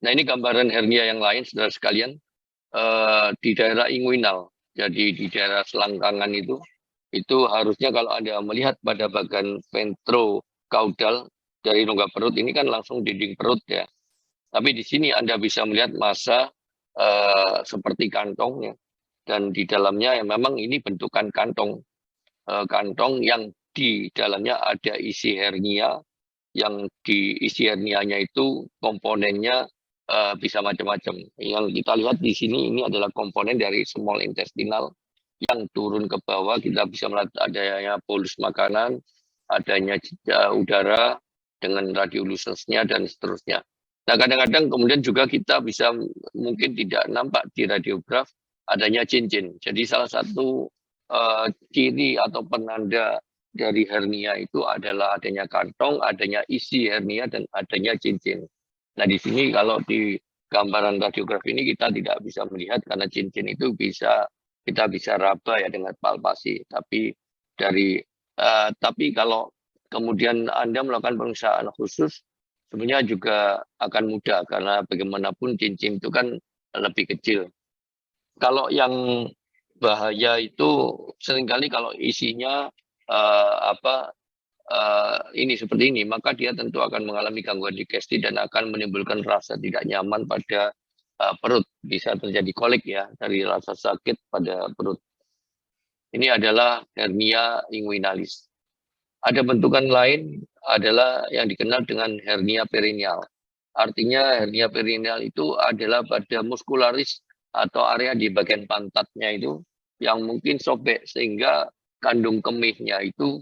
Nah, ini gambaran hernia yang lain, saudara sekalian, di daerah inguinal. Jadi di daerah selangkangan itu harusnya kalau Anda melihat pada bagian ventrocaudal dari rongga perut ini kan langsung dinding perut ya. Tapi di sini Anda bisa melihat massa seperti kantong ya. Dan di dalamnya yang memang ini bentukan kantong. Kantong yang di dalamnya ada isi hernia, yang di isi hernianya itu komponennya bisa macam-macam. Yang kita lihat di sini ini adalah komponen dari small intestinal yang turun ke bawah. Kita bisa melihat adanya bolus makanan, adanya udara dengan radiolucensnya dan seterusnya. Nah, kadang-kadang kemudian juga kita bisa mungkin tidak nampak di radiograf adanya cincin. Jadi salah satu ciri atau penanda dari hernia itu adalah adanya kantong, adanya isi hernia, dan adanya cincin. Nah, di sini kalau di gambaran radiografi ini kita tidak bisa melihat karena cincin itu kita bisa raba ya dengan palpasi. Tapi kalau kemudian Anda melakukan pemeriksaan khusus, sebenarnya juga akan mudah karena bagaimanapun cincin itu kan lebih kecil. Kalau yang bahaya itu seringkali kalau isinya ini seperti ini, maka dia tentu akan mengalami gangguan digesti dan akan menimbulkan rasa tidak nyaman pada perut. Bisa terjadi kolik ya dari rasa sakit pada perut. Ini adalah hernia inguinalis. Ada bentukan lain adalah yang dikenal dengan hernia perineal. Artinya hernia perineal itu adalah pada muskularis atau area di bagian pantatnya itu yang mungkin sobek sehingga kandung kemihnya itu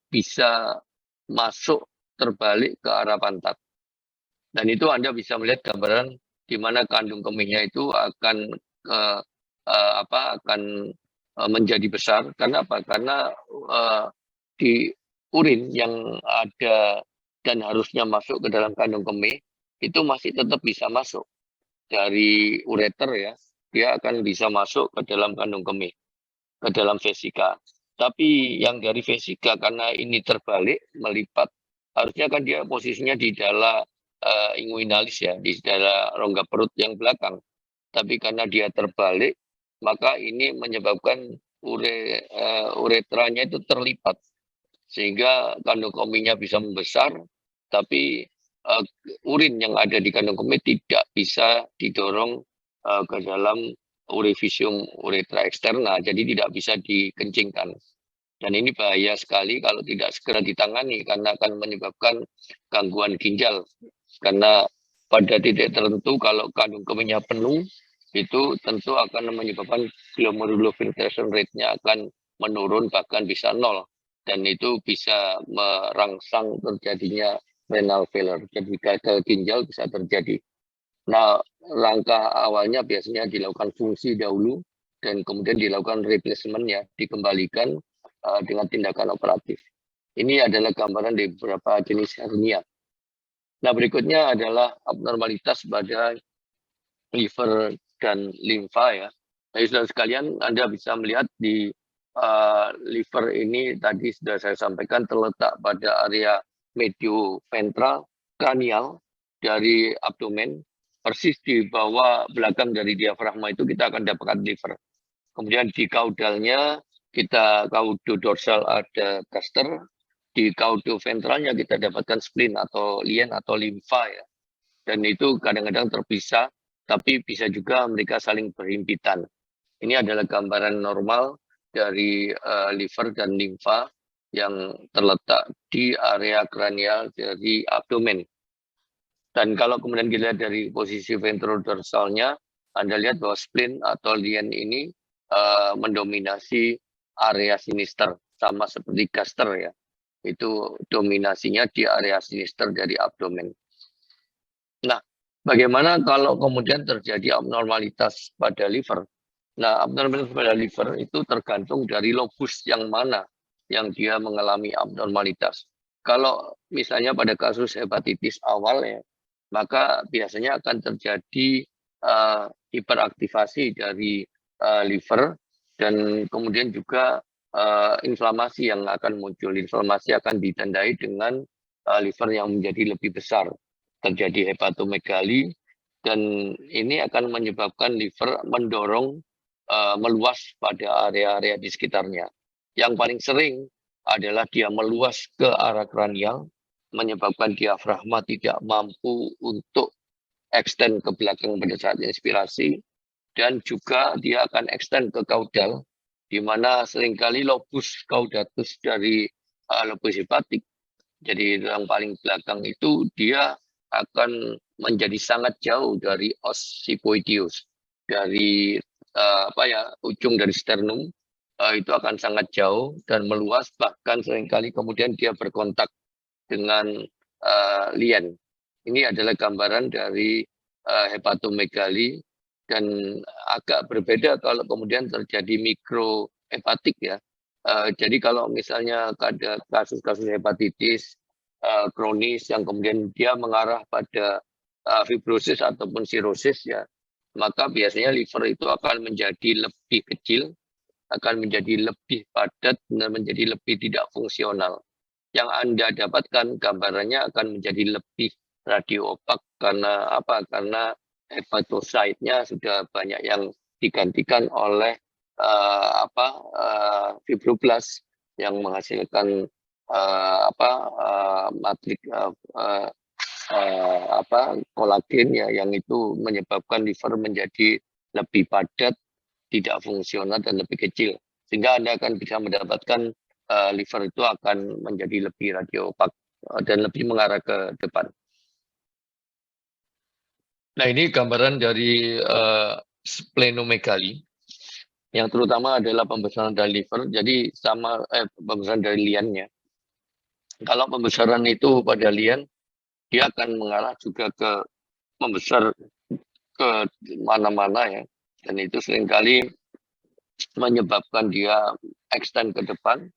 bisa masuk terbalik ke arah pantat. Dan itu Anda bisa melihat gambaran di mana kandung kemihnya itu akan menjadi besar. Karena apa? Karena di urin yang ada dan harusnya masuk ke dalam kandung kemih itu masih tetap bisa masuk dari ureter ya. Dia akan bisa masuk ke dalam kandung kemih, ke dalam vesika. Tapi yang dari vesika karena ini terbalik, melipat, harusnya kan dia posisinya di dalam inguinalis ya, di dalam rongga perut yang belakang. Tapi karena dia terbalik, maka ini menyebabkan uretranya itu terlipat. Sehingga kandung kemihnya bisa membesar, tapi urin yang ada di kandung kemih tidak bisa didorong ke dalam urevisium uretra eksterna, jadi tidak bisa dikencingkan. Dan ini bahaya sekali kalau tidak segera ditangani karena akan menyebabkan gangguan ginjal. Karena pada titik tertentu kalau kandung kemihnya penuh, itu tentu akan menyebabkan glomerular filtration rate-nya akan menurun bahkan bisa nol. Dan itu bisa merangsang terjadinya renal failure. Jadi gagal ginjal bisa terjadi. Nah, langkah awalnya biasanya dilakukan fungsi dahulu dan kemudian dilakukan replacement-nya, dikembalikan dengan tindakan operatif. Ini adalah gambaran dari beberapa jenis hernia. Nah, berikutnya adalah abnormalitas pada liver dan limfa ya. Nah, saudara sekalian, Anda bisa melihat di liver ini tadi sudah saya sampaikan terletak pada area medioventral kranial dari abdomen, persis di bawah belakang dari diafragma itu kita akan dapatkan liver. Kemudian di kaudalnya kita caudo-dorsal ada gaster, di caudo-ventralnya kita dapatkan spleen atau lien atau limfa ya. Dan itu kadang-kadang terpisah, tapi bisa juga mereka saling berhimpitan. Ini adalah gambaran normal dari liver dan limfa yang terletak di area kranial dari abdomen. Dan kalau kemudian kita lihat dari posisi ventrodorsalnya, Anda lihat bahwa spleen atau lien ini mendominasi area sinister, sama seperti gaster ya. Itu dominasinya di area sinister dari abdomen. Nah, bagaimana kalau kemudian terjadi abnormalitas pada liver? Nah, abnormalitas pada liver itu tergantung dari lobus yang mana yang dia mengalami abnormalitas. Kalau misalnya pada kasus hepatitis awal ya, maka biasanya akan terjadi hiperaktivasi dari liver dan kemudian juga inflamasi yang akan muncul. Inflamasi akan ditandai dengan liver yang menjadi lebih besar. Terjadi hepatomegali dan ini akan menyebabkan liver mendorong meluas pada area-area di sekitarnya. Yang paling sering adalah dia meluas ke arah kranial, menyebabkan diafragma tidak mampu untuk extend ke belakang pada saat inspirasi, dan juga dia akan extend ke kaudal, di mana seringkali lobus caudatus dari lobus hepatik, jadi yang paling belakang itu dia akan menjadi sangat jauh dari os sipoideus, dari ujung dari sternum itu akan sangat jauh dan meluas, bahkan seringkali kemudian dia berkontak dengan lien. Ini adalah gambaran dari hepatomegali dan agak berbeda kalau kemudian terjadi mikrohepatik ya. Jadi kalau misalnya ada kasus-kasus hepatitis kronis yang kemudian dia mengarah pada fibrosis ataupun sirosis ya, maka biasanya liver itu akan menjadi lebih kecil, akan menjadi lebih padat dan menjadi lebih tidak fungsional. Yang Anda dapatkan gambarannya akan menjadi lebih radioopak karena apa? Karena hepatosite-nya sudah banyak yang digantikan oleh fibroblas yang menghasilkan matrik kolagen ya, yang itu menyebabkan liver menjadi lebih padat, tidak fungsional dan lebih kecil, sehingga Anda akan bisa mendapatkan liver itu akan menjadi lebih radioopak dan lebih mengarah ke depan. Nah, ini gambaran dari splenomegali yang terutama adalah pembesaran dari liver, jadi sama pembesaran dari liannya. Kalau pembesaran itu pada lian, dia akan mengarah juga ke membesar ke mana-mana ya, dan itu seringkali menyebabkan dia extend ke depan,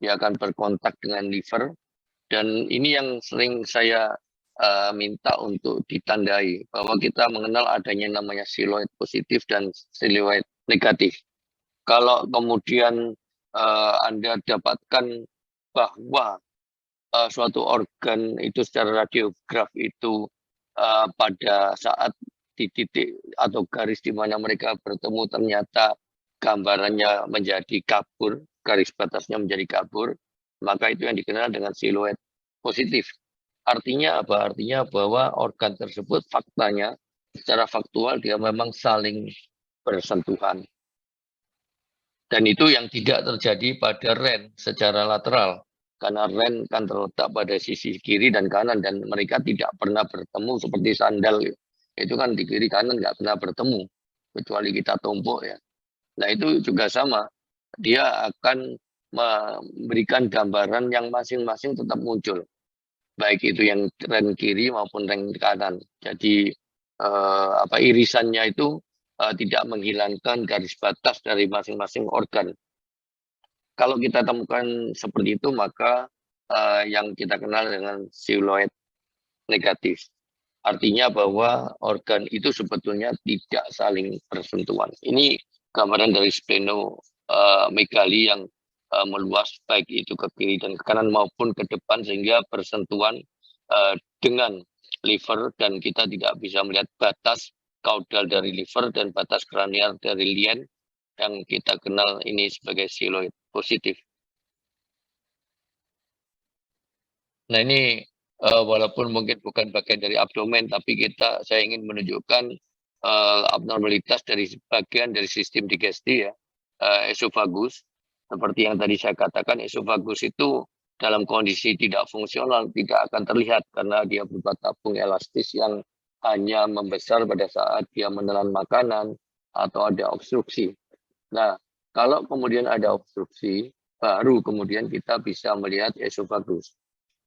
dia akan berkontak dengan liver, dan ini yang sering saya minta untuk ditandai bahwa kita mengenal adanya namanya siloid positif dan siloid negatif. Kalau kemudian Anda dapatkan bahwa suatu organ itu secara radiograf itu pada saat di titik atau garis di mana mereka bertemu ternyata gambarannya menjadi kabur, garis batasnya menjadi kabur, maka itu yang dikenal dengan siluet positif. Artinya apa? Artinya bahwa organ tersebut faktanya secara faktual dia memang saling bersentuhan. Dan itu yang tidak terjadi pada REN secara lateral. Karena REN kan terletak pada sisi kiri dan kanan dan mereka tidak pernah bertemu seperti sandal. Itu kan di kiri kanan nggak pernah bertemu. Kecuali kita tumpuk ya. Nah itu juga sama. Dia akan memberikan gambaran yang masing-masing tetap muncul. Baik itu yang REN kiri maupun REN kanan. Jadi irisannya itu tidak menghilangkan garis batas dari masing-masing organ. Kalau kita temukan seperti itu, maka yang kita kenal dengan siluet negatif. Artinya bahwa organ itu sebetulnya tidak saling bersentuhan. Ini gambaran dari splenomegali yang meluas baik itu ke kiri dan ke kanan maupun ke depan sehingga bersentuhan dengan liver dan kita tidak bisa melihat batas kaudal dari liver dan batas kranial dari lien yang kita kenal ini sebagai siluet positif. Nah ini walaupun mungkin bukan bagian dari abdomen, tapi saya ingin menunjukkan abnormalitas dari bagian dari sistem digesti ya, esofagus. Seperti yang tadi saya katakan, esofagus itu dalam kondisi tidak fungsional tidak akan terlihat karena dia berupa tabung elastis yang hanya membesar pada saat dia menelan makanan atau ada obstruksi. Nah, kalau kemudian ada obstruksi, baru kemudian kita bisa melihat esofagus.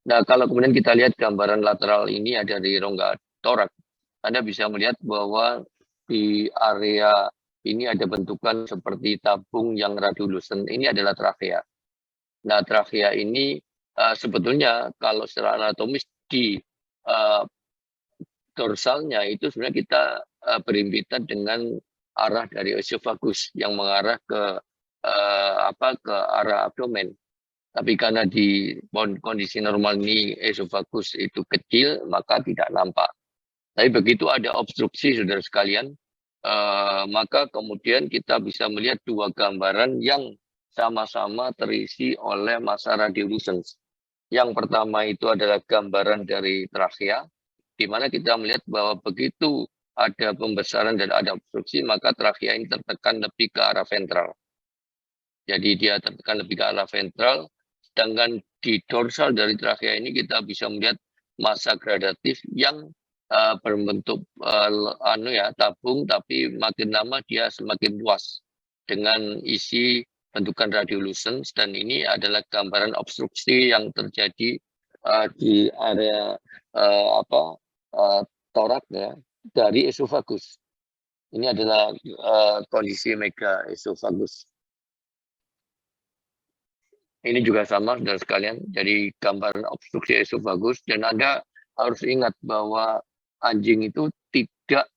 Nah, kalau kemudian kita lihat gambaran lateral ini ada di rongga torak, Anda bisa melihat bahwa di area ini ada bentukan seperti tabung yang radiolucent. Ini adalah trakea. Nah, trakea ini sebetulnya kalau secara anatomis di dorsalnya itu sebenarnya kita berhimpitan dengan arah dari esofagus yang mengarah ke ke arah abdomen. Tapi karena di kondisi normal ini esofagus itu kecil, maka tidak nampak. Tapi begitu ada obstruksi, saudara sekalian, maka kemudian kita bisa melihat dua gambaran yang sama-sama terisi oleh massa radiolucens. Yang pertama itu adalah gambaran dari trakea, di mana kita melihat bahwa begitu ada pembesaran dan ada obstruksi, maka trakea ini tertekan lebih ke arah ventral. Jadi dia tertekan lebih ke arah ventral, sedangkan di dorsal dari trakea ini kita bisa melihat massa gradatif yang berbentuk tabung, tapi makin lama dia semakin luas dengan isi bentukan radiolucens dan ini adalah gambaran obstruksi yang terjadi di area torak ya dari esofagus. Ini adalah kondisi mega esofagus. Ini juga sama, saudara sekalian. Jadi gambaran obstruksi esofagus dan Anda harus ingat bahwa anjing itu tidak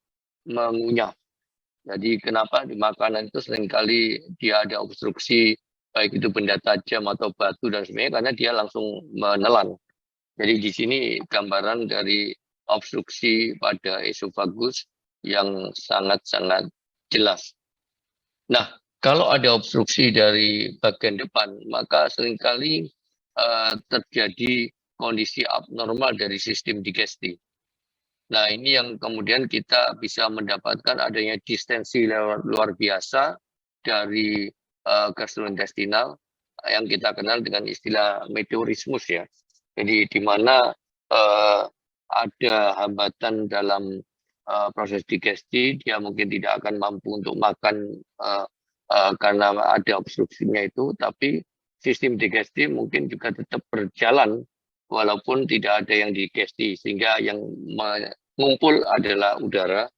mengunyah. Jadi kenapa di makanan itu seringkali dia ada obstruksi, baik itu benda tajam atau batu dan sebagainya, karena dia langsung menelan. Jadi di sini gambaran dari obstruksi pada esofagus yang sangat-sangat jelas. Nah, kalau ada obstruksi dari bagian depan, maka seringkali terjadi kondisi abnormal dari sistem digesti. Nah, ini yang kemudian kita bisa mendapatkan adanya distensi luar biasa dari gastrointestinal yang kita kenal dengan istilah meteorismus ya. Jadi di mana ada hambatan dalam proses digesti, dia mungkin tidak akan mampu untuk makan karena ada obstruksinya itu, tapi sistem digesti mungkin juga tetap berjalan walaupun tidak ada yang digesti, sehingga yang mengumpul adalah udara,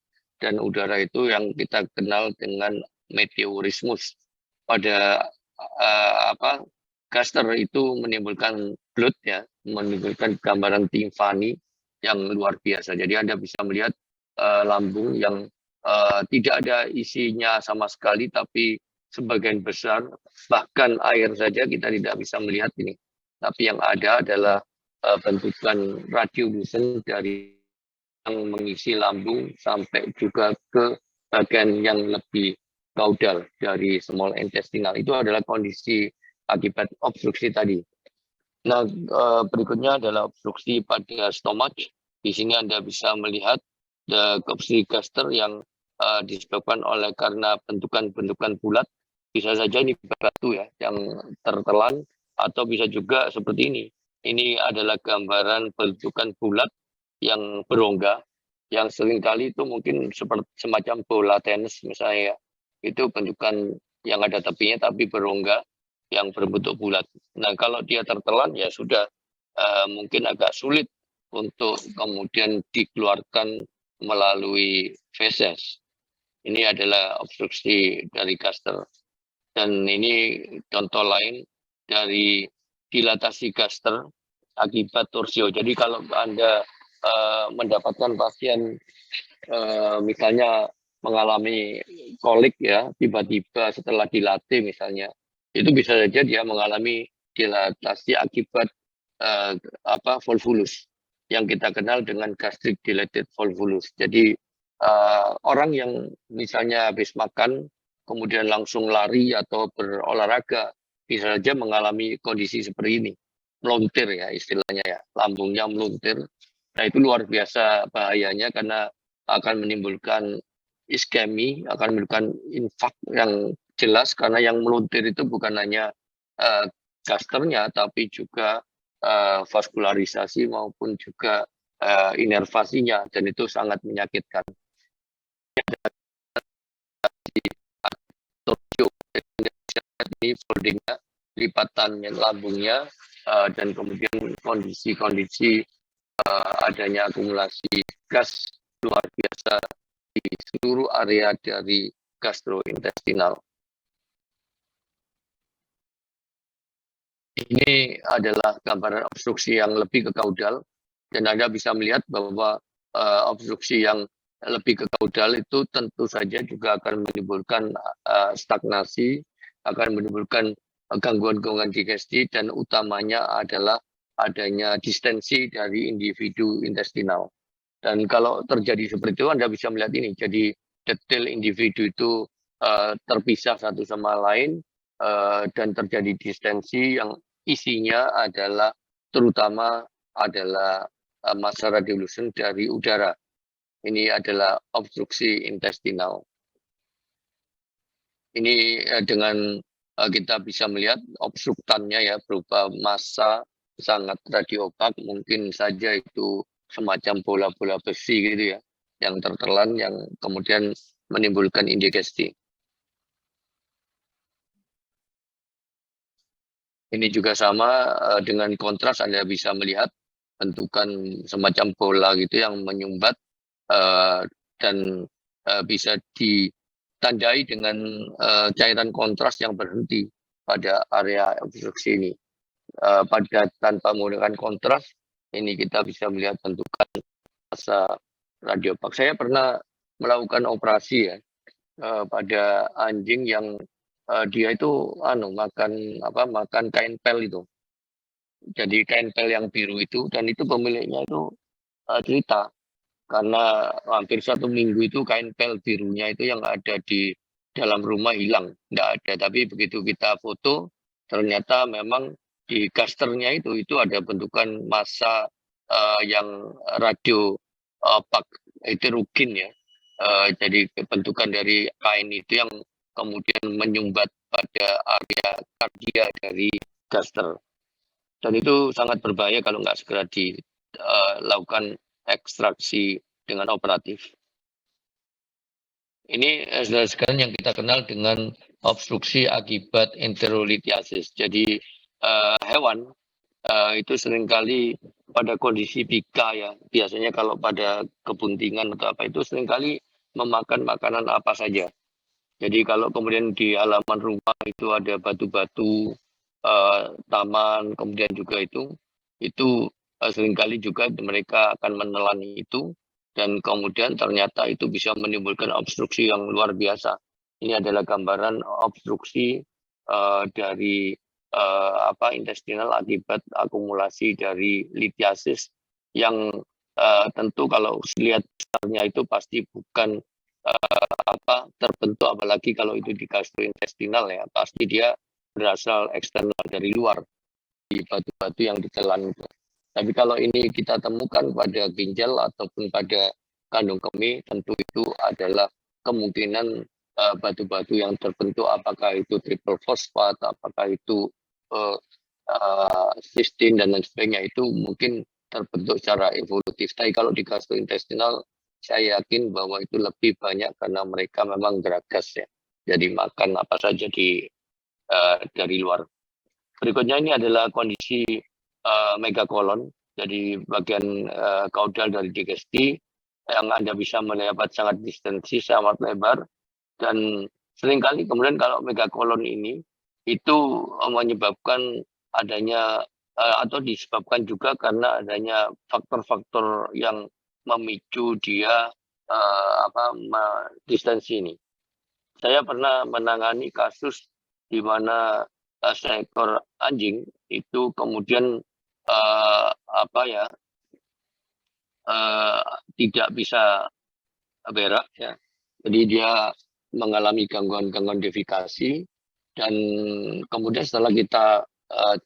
dan udara itu yang kita kenal dengan meteorismus. Pada gaster itu menimbulkan blood ya, menimbulkan gambaran timpani yang luar biasa. Jadi Anda bisa melihat lambung yang tidak ada isinya sama sekali, tapi sebagian besar, bahkan air saja kita tidak bisa melihat ini. Tapi yang ada adalah bentukan radiolucent dari yang mengisi lambung sampai juga ke bagian yang lebih caudal dari small intestinal. Itu adalah kondisi akibat obstruksi tadi. Nah, berikutnya adalah obstruksi pada stomach. Di sini Anda bisa melihat obstruksi gaster yang disebabkan oleh karena bentukan-bentukan bulat. Bisa saja ini batu ya, yang tertelan, atau bisa juga seperti ini. Ini adalah gambaran bentukan bulat yang berongga, yang seringkali itu mungkin seperti semacam bola tenis misalnya ya. Itu bentukan yang ada tepinya tapi berongga, yang berbentuk bulat. Nah, kalau dia tertelan ya sudah mungkin agak sulit untuk kemudian dikeluarkan melalui feses. Ini adalah obstruksi dari gaster. Dan ini contoh lain dari dilatasi gaster akibat torsio. Jadi kalau Anda mendapatkan pasien misalnya mengalami kolik ya, tiba-tiba setelah dilatih misalnya, itu bisa saja dia mengalami dilatasi akibat volvulus yang kita kenal dengan gastric dilated volvulus. Jadi orang yang misalnya habis makan kemudian langsung lari atau berolahraga bisa saja mengalami kondisi seperti ini, melontir ya istilahnya ya, lambungnya melontir. Nah, itu luar biasa bahayanya karena akan menimbulkan iskemi, akan menimbulkan infak yang jelas, karena yang meluntir itu bukan hanya gasternya tapi juga vaskularisasi maupun juga inervasinya, dan itu sangat menyakitkan. Ini foldingnya, lipatan lambungnya, dan kemudian kondisi-kondisi adanya akumulasi gas luar biasa di seluruh area dari gastrointestinal. Ini adalah gambaran obstruksi yang lebih ke caudal, dan Anda bisa melihat bahwa obstruksi yang lebih ke caudal itu tentu saja juga akan menimbulkan stagnasi, akan menimbulkan gangguan-gangguan digesti, dan utamanya adalah adanya distensi dari individu intestinal. Dan kalau terjadi seperti itu, Anda bisa melihat ini. Jadi detail individu itu terpisah satu sama lain, dan terjadi distensi yang isinya adalah terutama adalah massa radiolucent dari udara. Ini adalah obstruksi intestinal. Ini dengan kita bisa melihat obstruktannya ya, berupa massa sangat radiopak, mungkin saja itu semacam bola-bola besi gitu ya, yang tertelan, yang kemudian menimbulkan indigesti. Ini juga sama dengan kontras, Anda bisa melihat bentukan semacam bola gitu yang menyumbat, dan bisa ditandai dengan cairan kontras yang berhenti pada area obstruksi ini. Pada tanpa menggunakan kontras, ini kita bisa melihat bentukan massa radiopak. Saya pernah melakukan operasi ya pada anjing yang dia itu makan kain pel itu. Jadi kain pel yang biru itu, dan itu pemiliknya itu cerita karena hampir 1 minggu itu kain pel birunya itu yang ada di dalam rumah hilang, nggak ada. Tapi begitu kita foto, ternyata memang di gasternya itu ada bentukan massa yang radio pak heterogen ya. Jadi bentukan dari kain itu yang kemudian menyumbat pada area kardia dari gaster. Dan itu sangat berbahaya kalau nggak segera dilakukan ekstraksi dengan operatif. Ini saudara sekalian yang kita kenal dengan obstruksi akibat enterolithiasis. Jadi hewan itu seringkali pada kondisi pika ya, biasanya kalau pada kebuntingan atau apa itu seringkali memakan makanan apa saja. Jadi kalau kemudian di halaman rumah itu ada batu-batu, taman, kemudian juga itu seringkali juga mereka akan menelan itu, dan kemudian ternyata itu bisa menimbulkan obstruksi yang luar biasa. Ini adalah gambaran obstruksi dari intestinal akibat akumulasi dari litiasis yang tentu kalau lihat besarnya itu pasti bukan terbentuk, apalagi kalau itu di gastrointestinal ya, pasti dia berasal eksternal dari luar, di batu-batu yang ditelan itu. Tapi kalau ini kita temukan pada ginjal ataupun pada kandung kemih, tentu itu adalah kemungkinan batu-batu yang terbentuk, apakah itu triple fosfat, apakah itu sistin dan lain sebagainya, itu mungkin terbentuk secara evolutif. Tapi kalau di gastrointestinal, saya yakin bahwa itu lebih banyak karena mereka memang geragas ya. Jadi makan apa saja dari luar. Berikutnya ini adalah kondisi megakolon, jadi bagian kaudal dari digesti yang Anda bisa melihat sangat distensi, sangat lebar, dan seringkali kemudian kalau megakolon ini itu menyebabkan adanya atau disebabkan juga karena adanya faktor-faktor yang memicu dia distensi ini. Saya pernah menangani kasus di mana seekor anjing itu kemudian tidak bisa berak ya. Jadi dia mengalami gangguan defekasi, dan kemudian setelah kita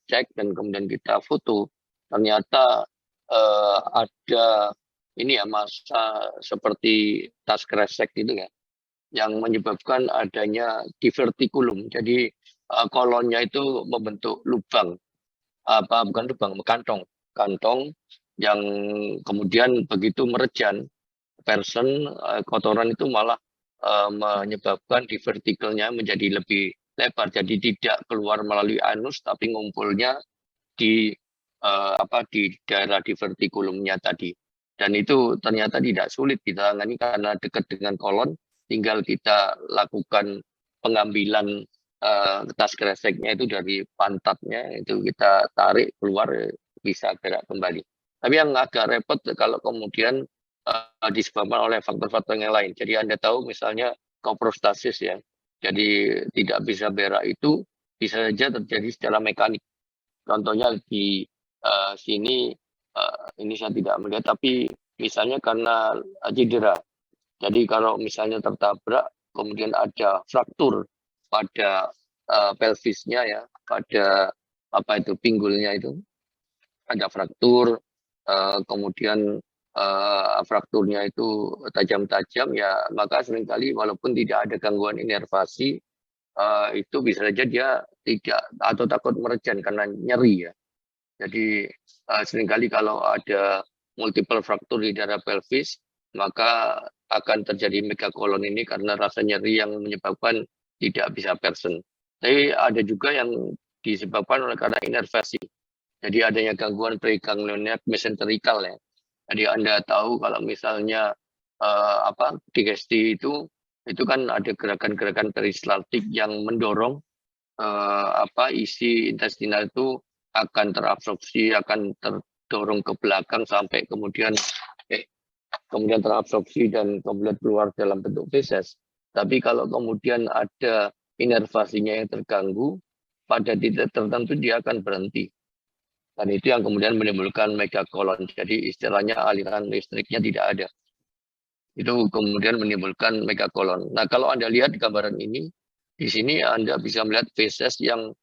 cek dan kemudian kita foto, ternyata ada ini ya massa seperti tas kresek gitu ya, yang menyebabkan adanya divertikulum. Jadi kolonnya itu membentuk lubang, bukan lubang, kantong yang kemudian begitu merejan person, kotoran itu malah menyebabkan divertikelnya menjadi lebih lebar. Jadi tidak keluar melalui anus, tapi ngumpulnya di di daerah divertikulumnya tadi. Dan itu ternyata tidak sulit ditangani karena dekat dengan kolon, tinggal kita lakukan pengambilan tas kreseknya itu dari pantatnya, itu kita tarik keluar, bisa gerak kembali. Tapi yang agak repot kalau kemudian disebabkan oleh faktor-faktor yang lain. Jadi Anda tahu misalnya koprostasis ya, jadi tidak bisa berak itu bisa saja terjadi secara mekanik. Contohnya di sini, ini saya tidak melihat, tapi misalnya karena cedera. Jadi kalau misalnya tertabrak, kemudian ada fraktur pada pelvisnya ya, pada pinggulnya itu ada fraktur, kemudian frakturnya itu tajam-tajam ya, maka seringkali walaupun tidak ada gangguan inervasi, itu bisa saja dia tidak atau takut merejan karena nyeri ya. Jadi seringkali kalau ada multiple fraktur di daerah pelvis, maka akan terjadi megakolon ini karena rasa nyeri yang menyebabkan tidak bisa person. Tapi ada juga yang disebabkan oleh karena inervasi. Jadi adanya gangguan preganglionet mesenterikal ya. Jadi Anda tahu kalau misalnya digesti itu kan ada gerakan-gerakan peristaltik yang mendorong isi intestinal itu akan terabsorpsi, akan terdorong ke belakang sampai kemudian terabsorpsi dan kemudian keluar dalam bentuk feses. Tapi kalau kemudian ada inervasinya yang terganggu, pada titik tertentu dia akan berhenti. Dan itu yang kemudian menimbulkan megakolon. Jadi istilahnya aliran listriknya tidak ada. Itu kemudian menimbulkan megakolon. Nah, kalau Anda lihat di gambaran ini, di sini Anda bisa melihat feses yang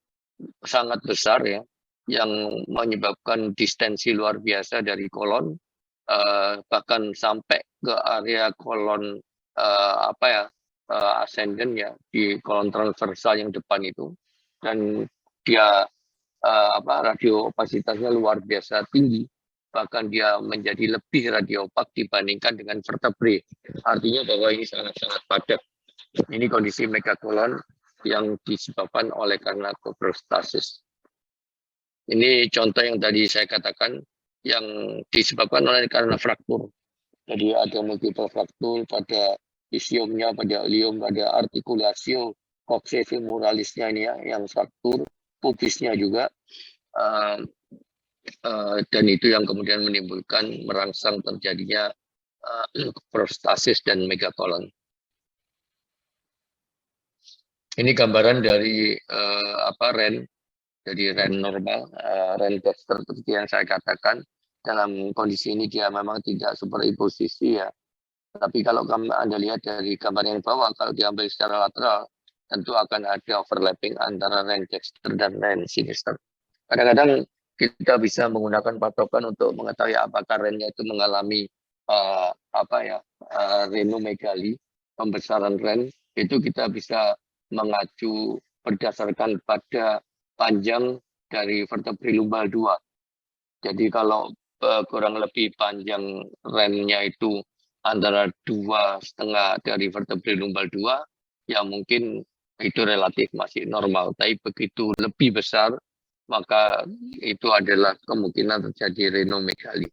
sangat besar ya, yang menyebabkan distensi luar biasa dari kolon, bahkan sampai ke area kolon ascendant ya, di kolon transversal yang depan itu, dan dia radio opasitasnya luar biasa tinggi, bahkan dia menjadi lebih radioopak dibandingkan dengan vertebrae. Artinya bahwa ini sangat-sangat padat. Ini kondisi megakolon yang disebabkan oleh karena koprostasis. Ini contoh yang tadi saya katakan yang disebabkan oleh karena fraktur. Jadi ada multiple fraktur pada isiumnya, pada ilium, pada artikulasio coxifemoralisnya ini ya, yang fraktur, pubisnya juga, dan itu yang kemudian menimbulkan merangsang terjadinya prostasis dan megakolon. Ini gambaran dari REN, jadi REN normal, REN Dexter seperti yang saya katakan. Dalam kondisi ini dia memang tidak superimposisi ya. Tapi kalau Anda lihat dari gambar yang di bawah, kalau diambil secara lateral, tentu akan ada overlapping antara REN Dexter dan REN Sinister. Kadang-kadang kita bisa menggunakan patokan untuk mengetahui apakah REN-nya itu mengalami renomegali, pembesaran REN, itu kita bisa mengacu berdasarkan pada panjang dari vertebrae lumbal 2. Jadi kalau kurang lebih panjang REN-nya itu antara 2,5 dari vertebrae lumbal 2, ya mungkin itu relatif masih normal. Tapi begitu lebih besar, maka itu adalah kemungkinan terjadi renomegali.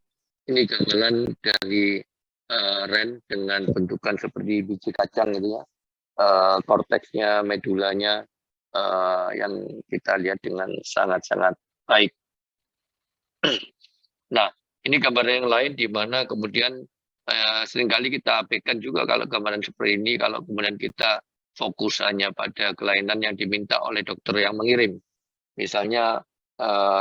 Ini gambaran dari REN dengan bentukan seperti biji kacang gitu ya. Korteksnya, medulanya yang kita lihat dengan sangat-sangat baik. Nah, ini gambar yang lain di mana kemudian seringkali kita abaikan juga kalau gambaran seperti ini, kalau kemudian kita fokus hanya pada kelainan yang diminta oleh dokter yang mengirim. Misalnya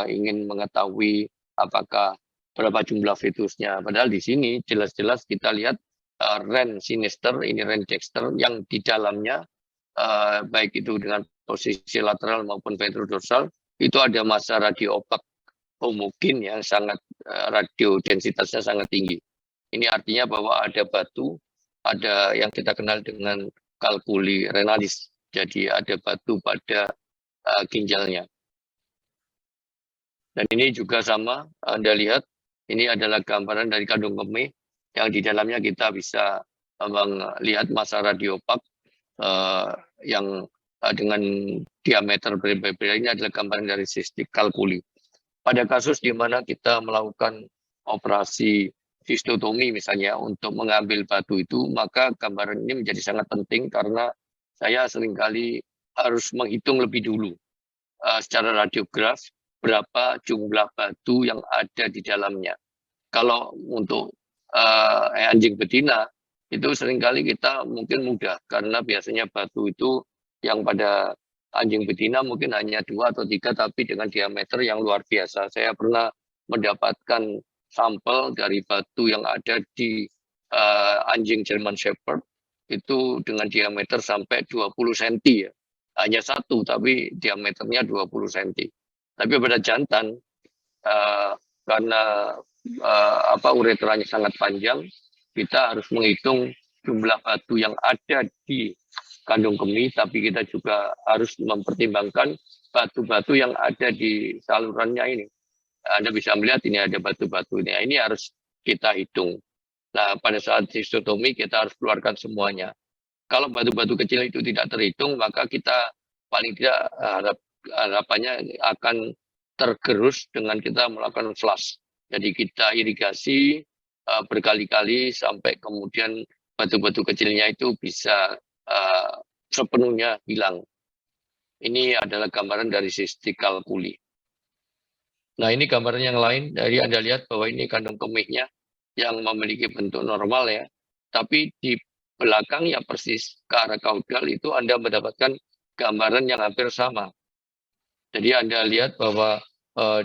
ingin mengetahui apakah berapa jumlah fetusnya. Padahal di sini jelas-jelas kita lihat REN Sinister, ini REN Dexter yang di dalamnya baik itu dengan posisi lateral maupun ventrodorsal, itu ada massa radio opak mungkin yang sangat radio densitasnya sangat tinggi. Ini artinya bahwa ada batu, ada yang kita kenal dengan kalkuli renalis. Jadi ada batu pada ginjalnya. Dan ini juga sama, Anda lihat, ini adalah gambaran dari kandung kemih yang di dalamnya kita bisa melihat massa radiopak yang dengan diameter berbeda-beda. Ini adalah gambaran dari sistik kalkuli. Pada kasus di mana kita melakukan operasi histotomi misalnya untuk mengambil batu itu, maka gambaran ini menjadi sangat penting karena saya seringkali harus menghitung lebih dulu secara radiograf berapa jumlah batu yang ada di dalamnya. Kalau untuk anjing betina, itu seringkali kita mungkin mudah karena biasanya batu itu yang pada anjing betina mungkin hanya 2 atau 3 tapi dengan diameter yang luar biasa. Saya pernah mendapatkan sampel dari batu yang ada di anjing German Shepherd itu dengan diameter sampai 20 cm ya. Hanya satu tapi diameternya 20 cm. Tapi pada jantan karena uretranya sangat panjang, kita harus menghitung jumlah batu yang ada di kandung kemih, tapi kita juga harus mempertimbangkan batu-batu yang ada di salurannya ini. Anda bisa melihat ini ada batu-batu ini. Ini harus kita hitung. Nah, pada saat histotomi kita harus keluarkan semuanya. Kalau batu-batu kecil itu tidak terhitung, maka kita paling tidak harapannya akan tergerus dengan kita melakukan flush. Jadi kita irigasi berkali-kali sampai kemudian batu-batu kecilnya itu bisa sepenuhnya hilang. Ini adalah gambaran dari sistik kalkuli. Nah, ini gambaran yang lain dari Anda lihat bahwa ini kandung kemihnya yang memiliki bentuk normal ya. Tapi di belakangnya persis ke arah kaudal itu Anda mendapatkan gambaran yang hampir sama. Jadi Anda lihat bahwa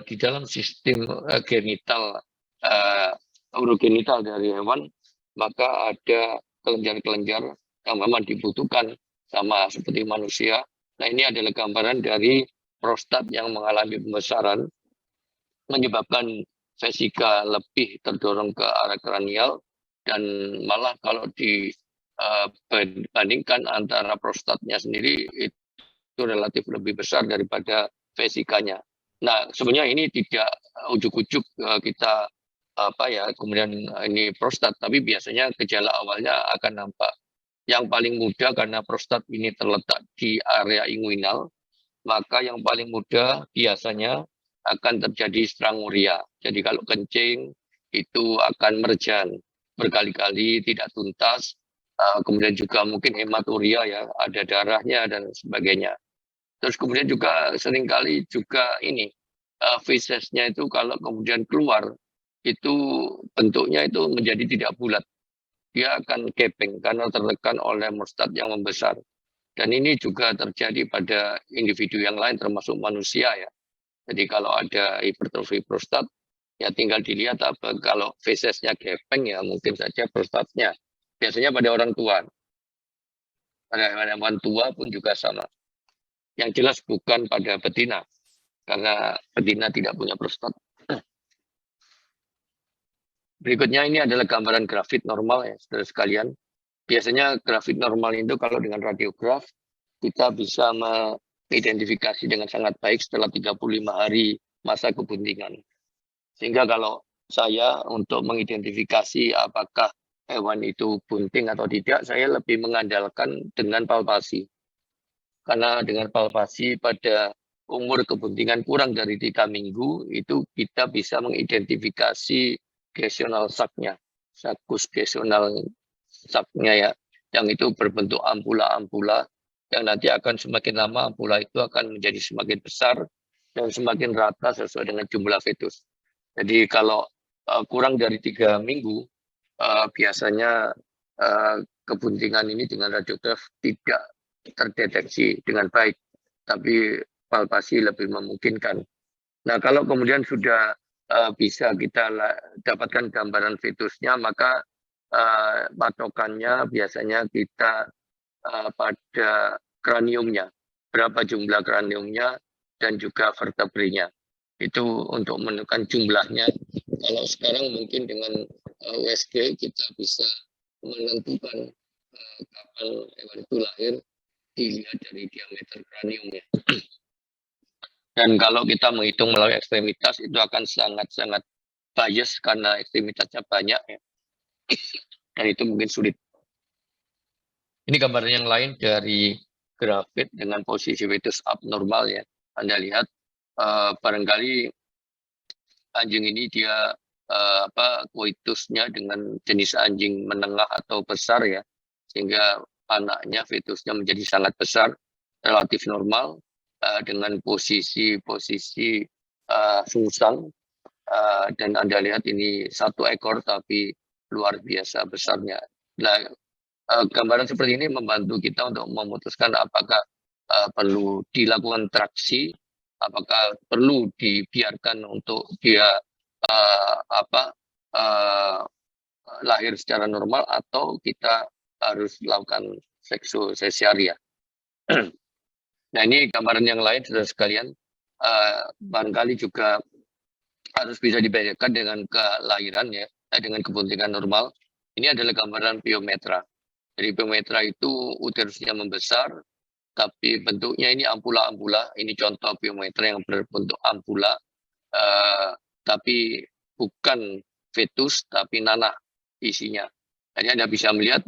di dalam sistem genital urogenital dari hewan, maka ada kelenjar-kelenjar yang memang dibutuhkan sama seperti manusia. Nah, ini adalah gambaran dari prostat yang mengalami pembesaran, menyebabkan vesika lebih terdorong ke arah kranial, dan malah kalau dibandingkan antara prostatnya sendiri, itu relatif lebih besar daripada vesikanya. Nah, sebenarnya ini tidak ujuk-ujuk kita kemudian ini prostat, tapi biasanya gejala awalnya akan nampak. Yang paling mudah karena prostat ini terletak di area inguinal, maka yang paling mudah biasanya akan terjadi stranguria. Jadi kalau kencing itu akan merejan berkali-kali tidak tuntas, kemudian juga mungkin hematuria ya, ada darahnya dan sebagainya. Terus kemudian juga seringkali juga ini fesesnya itu kalau kemudian keluar itu bentuknya itu menjadi tidak bulat. Dia akan gaping karena tertekan oleh prostat yang membesar. Dan ini juga terjadi pada individu yang lain termasuk manusia ya. Jadi kalau ada hipertrofi prostat, ya tinggal dilihat apa kalau fesesnya gepeng ya mungkin saja prostatnya. Biasanya pada orang tua, pada hewan tua pun juga sama. Yang jelas bukan pada betina, karena betina tidak punya prostat. Berikutnya ini adalah gambaran grafit normal ya, saudara sekalian. Biasanya grafit normal itu kalau dengan radiograf, kita bisa mengidentifikasi dengan sangat baik setelah 35 hari masa kebuntingan. Sehingga kalau saya untuk mengidentifikasi apakah hewan itu bunting atau tidak, saya lebih mengandalkan dengan palpasi. Karena dengan palpasi pada umur kebuntingan kurang dari 3 minggu, itu kita bisa mengidentifikasi gestional sac-nya, sakus gestional sac-nya ya, yang itu berbentuk ampula-ampula, yang nanti akan semakin lama ampula itu akan menjadi semakin besar dan semakin rata sesuai dengan jumlah fetus. Jadi kalau kurang dari 3 minggu, biasanya kebuntingan ini dengan radiograf tidak terdeteksi dengan baik, tapi palpasi lebih memungkinkan. Nah, kalau kemudian sudah bisa kita dapatkan gambaran fetusnya, maka patokannya biasanya kita pada kraniumnya, berapa jumlah kraniumnya dan juga vertebrenya. Itu untuk menentukan jumlahnya. Kalau sekarang mungkin dengan USG kita bisa menentukan kapan hewan itu lahir dilihat dari diameter kraniumnya. Dan kalau kita menghitung melalui ekstremitas itu akan sangat-sangat bias karena ekstremitasnya banyak ya. Dan itu mungkin sulit. Ini gambaran yang lain dari grafit dengan posisi fetus abnormal ya. Anda lihat barangkali anjing ini dia koitusnya dengan jenis anjing menengah atau besar ya. Sehingga anaknya fetusnya menjadi sangat besar, relatif normal dengan posisi sungsang dan Anda lihat ini satu ekor tapi luar biasa besarnya. Nah, gambaran seperti ini membantu kita untuk memutuskan apakah perlu dilakukan traksi, apakah perlu dibiarkan untuk dia lahir secara normal atau kita harus melakukan seksualisasi. Nah, ini gambaran yang lain, saudara sekalian. Barangkali juga harus bisa dibedakan dengan kelahiran ya, dengan kebuntingan normal. Ini adalah gambaran piometra. Jadi piometra itu uterusnya membesar, tapi bentuknya ini ampula-ampula. Ini contoh piometra yang berbentuk ampula, tapi bukan fetus, tapi nanah isinya. Jadi Anda bisa melihat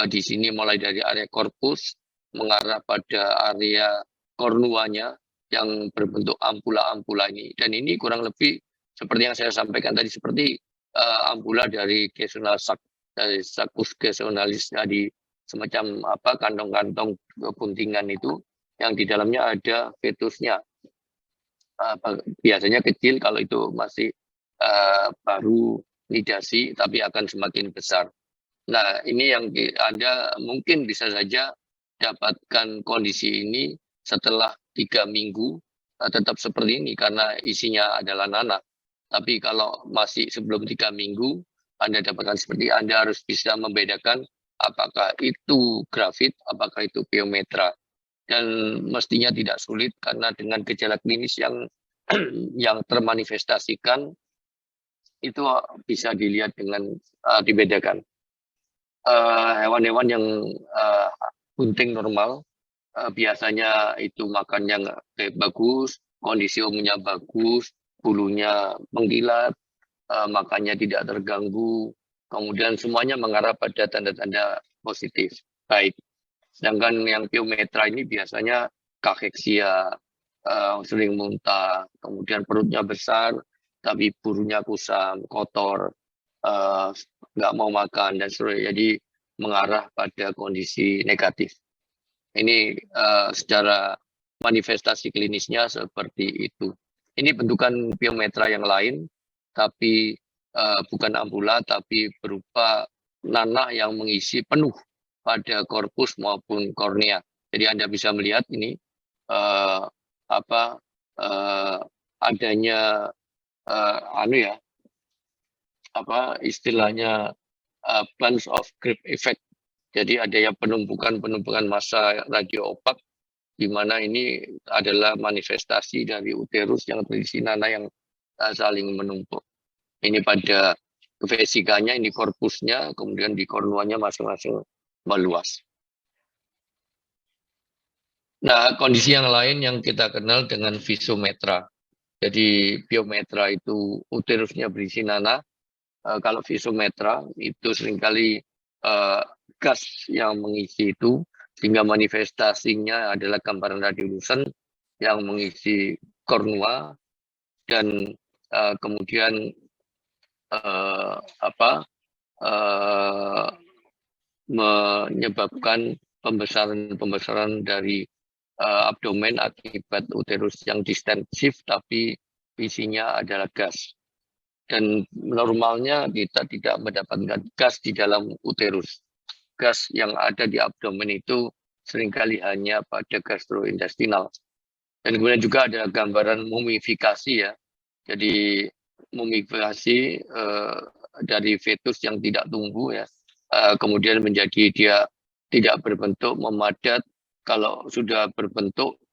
di sini mulai dari area korpus, mengarah pada area kornuanya yang berbentuk ampula-ampula ini. Dan ini kurang lebih seperti yang saya sampaikan tadi, seperti ampula dari gestional sac, dari sakus gestionalis tadi, semacam kantong-kantong buntingan itu yang di dalamnya ada fetusnya. Biasanya kecil kalau itu masih baru nidasi, tapi akan semakin besar. Nah, ini yang Anda mungkin bisa saja dapatkan kondisi ini setelah 3 minggu tetap seperti ini karena isinya adalah nanah. Tapi kalau masih sebelum 3 minggu Anda dapatkan seperti Anda harus bisa membedakan apakah itu grafit, apakah itu piometra. Dan mestinya tidak sulit karena dengan gejala klinis yang yang termanifestasikan itu bisa dilihat dengan dibedakan. Hewan-hewan yang bunting normal biasanya itu makannya bagus, kondisi umumnya bagus, bulunya mengkilat, makannya tidak terganggu, kemudian semuanya mengarah pada tanda-tanda positif. Baik. Sedangkan yang piometra ini biasanya kakeksia, sering muntah, kemudian perutnya besar, tapi burunya kusam, kotor, nggak mau makan dan seterusnya. Jadi mengarah pada kondisi negatif. Ini secara manifestasi klinisnya seperti itu. Ini bentukan piometra yang lain, tapi bukan ampula, tapi berupa nanah yang mengisi penuh pada korpus maupun kornea. Jadi Anda bisa melihat ini eh, apa adanya istilahnya bunch of creep effect. Jadi ada yang penumpukan massa radio opak, di mana ini adalah manifestasi dari uterus yang berisi nanah yang saling menumpuk. Ini pada vesikanya, ini korpusnya, kemudian di kornuanya masing-masing meluas. Nah, kondisi yang lain yang kita kenal dengan visometra. Jadi biometra itu uterusnya berisi nanah. Kalau visometra itu seringkali gas yang mengisi itu, sehingga manifestasinya adalah gambaran radiolucent yang mengisi kornua dan kemudian menyebabkan pembesaran dari abdomen akibat uterus yang distensif tapi isinya adalah gas. Dan normalnya kita tidak mendapatkan gas di dalam uterus. Gas yang ada di abdomen itu seringkali hanya pada gastrointestinal. Dan kemudian juga ada gambaran mumifikasi ya. Jadi mumifikasi dari fetus yang tidak tumbuh ya. Kemudian menjadi dia tidak berbentuk, memadat. Kalau sudah berbentuk,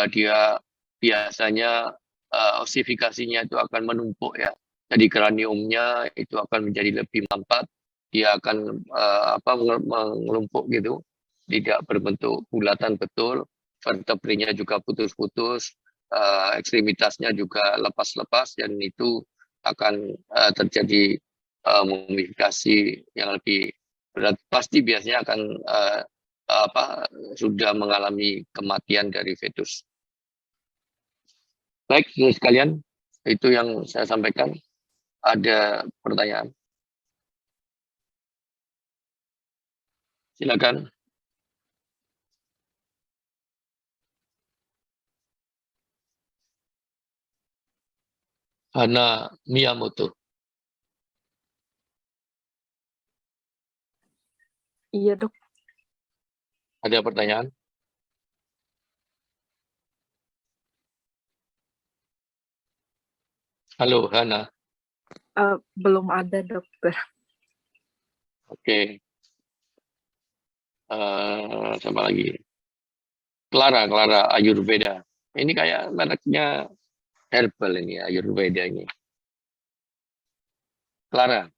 dia biasanya osifikasinya itu akan menumpuk ya. Jadi kraniumnya itu akan menjadi lebih mampat, dia akan mengelumpuk gitu, tidak berbentuk bulatan betul, vertebrenya juga putus-putus, ekstremitasnya juga lepas-lepas, dan itu akan terjadi mumifikasi yang lebih berat. Pasti biasanya akan sudah mengalami kematian dari fetus. Baik, sekalian, itu yang saya sampaikan. Ada pertanyaan? Silakan. Hana Miyamoto. Iya, Dok. Ada pertanyaan? Halo, Hana. Belum ada, Dokter. Oke. Siapa lagi? Clara Ayurveda. Ini kayak mereknya herbal ini, Ayurveda ini. Clara.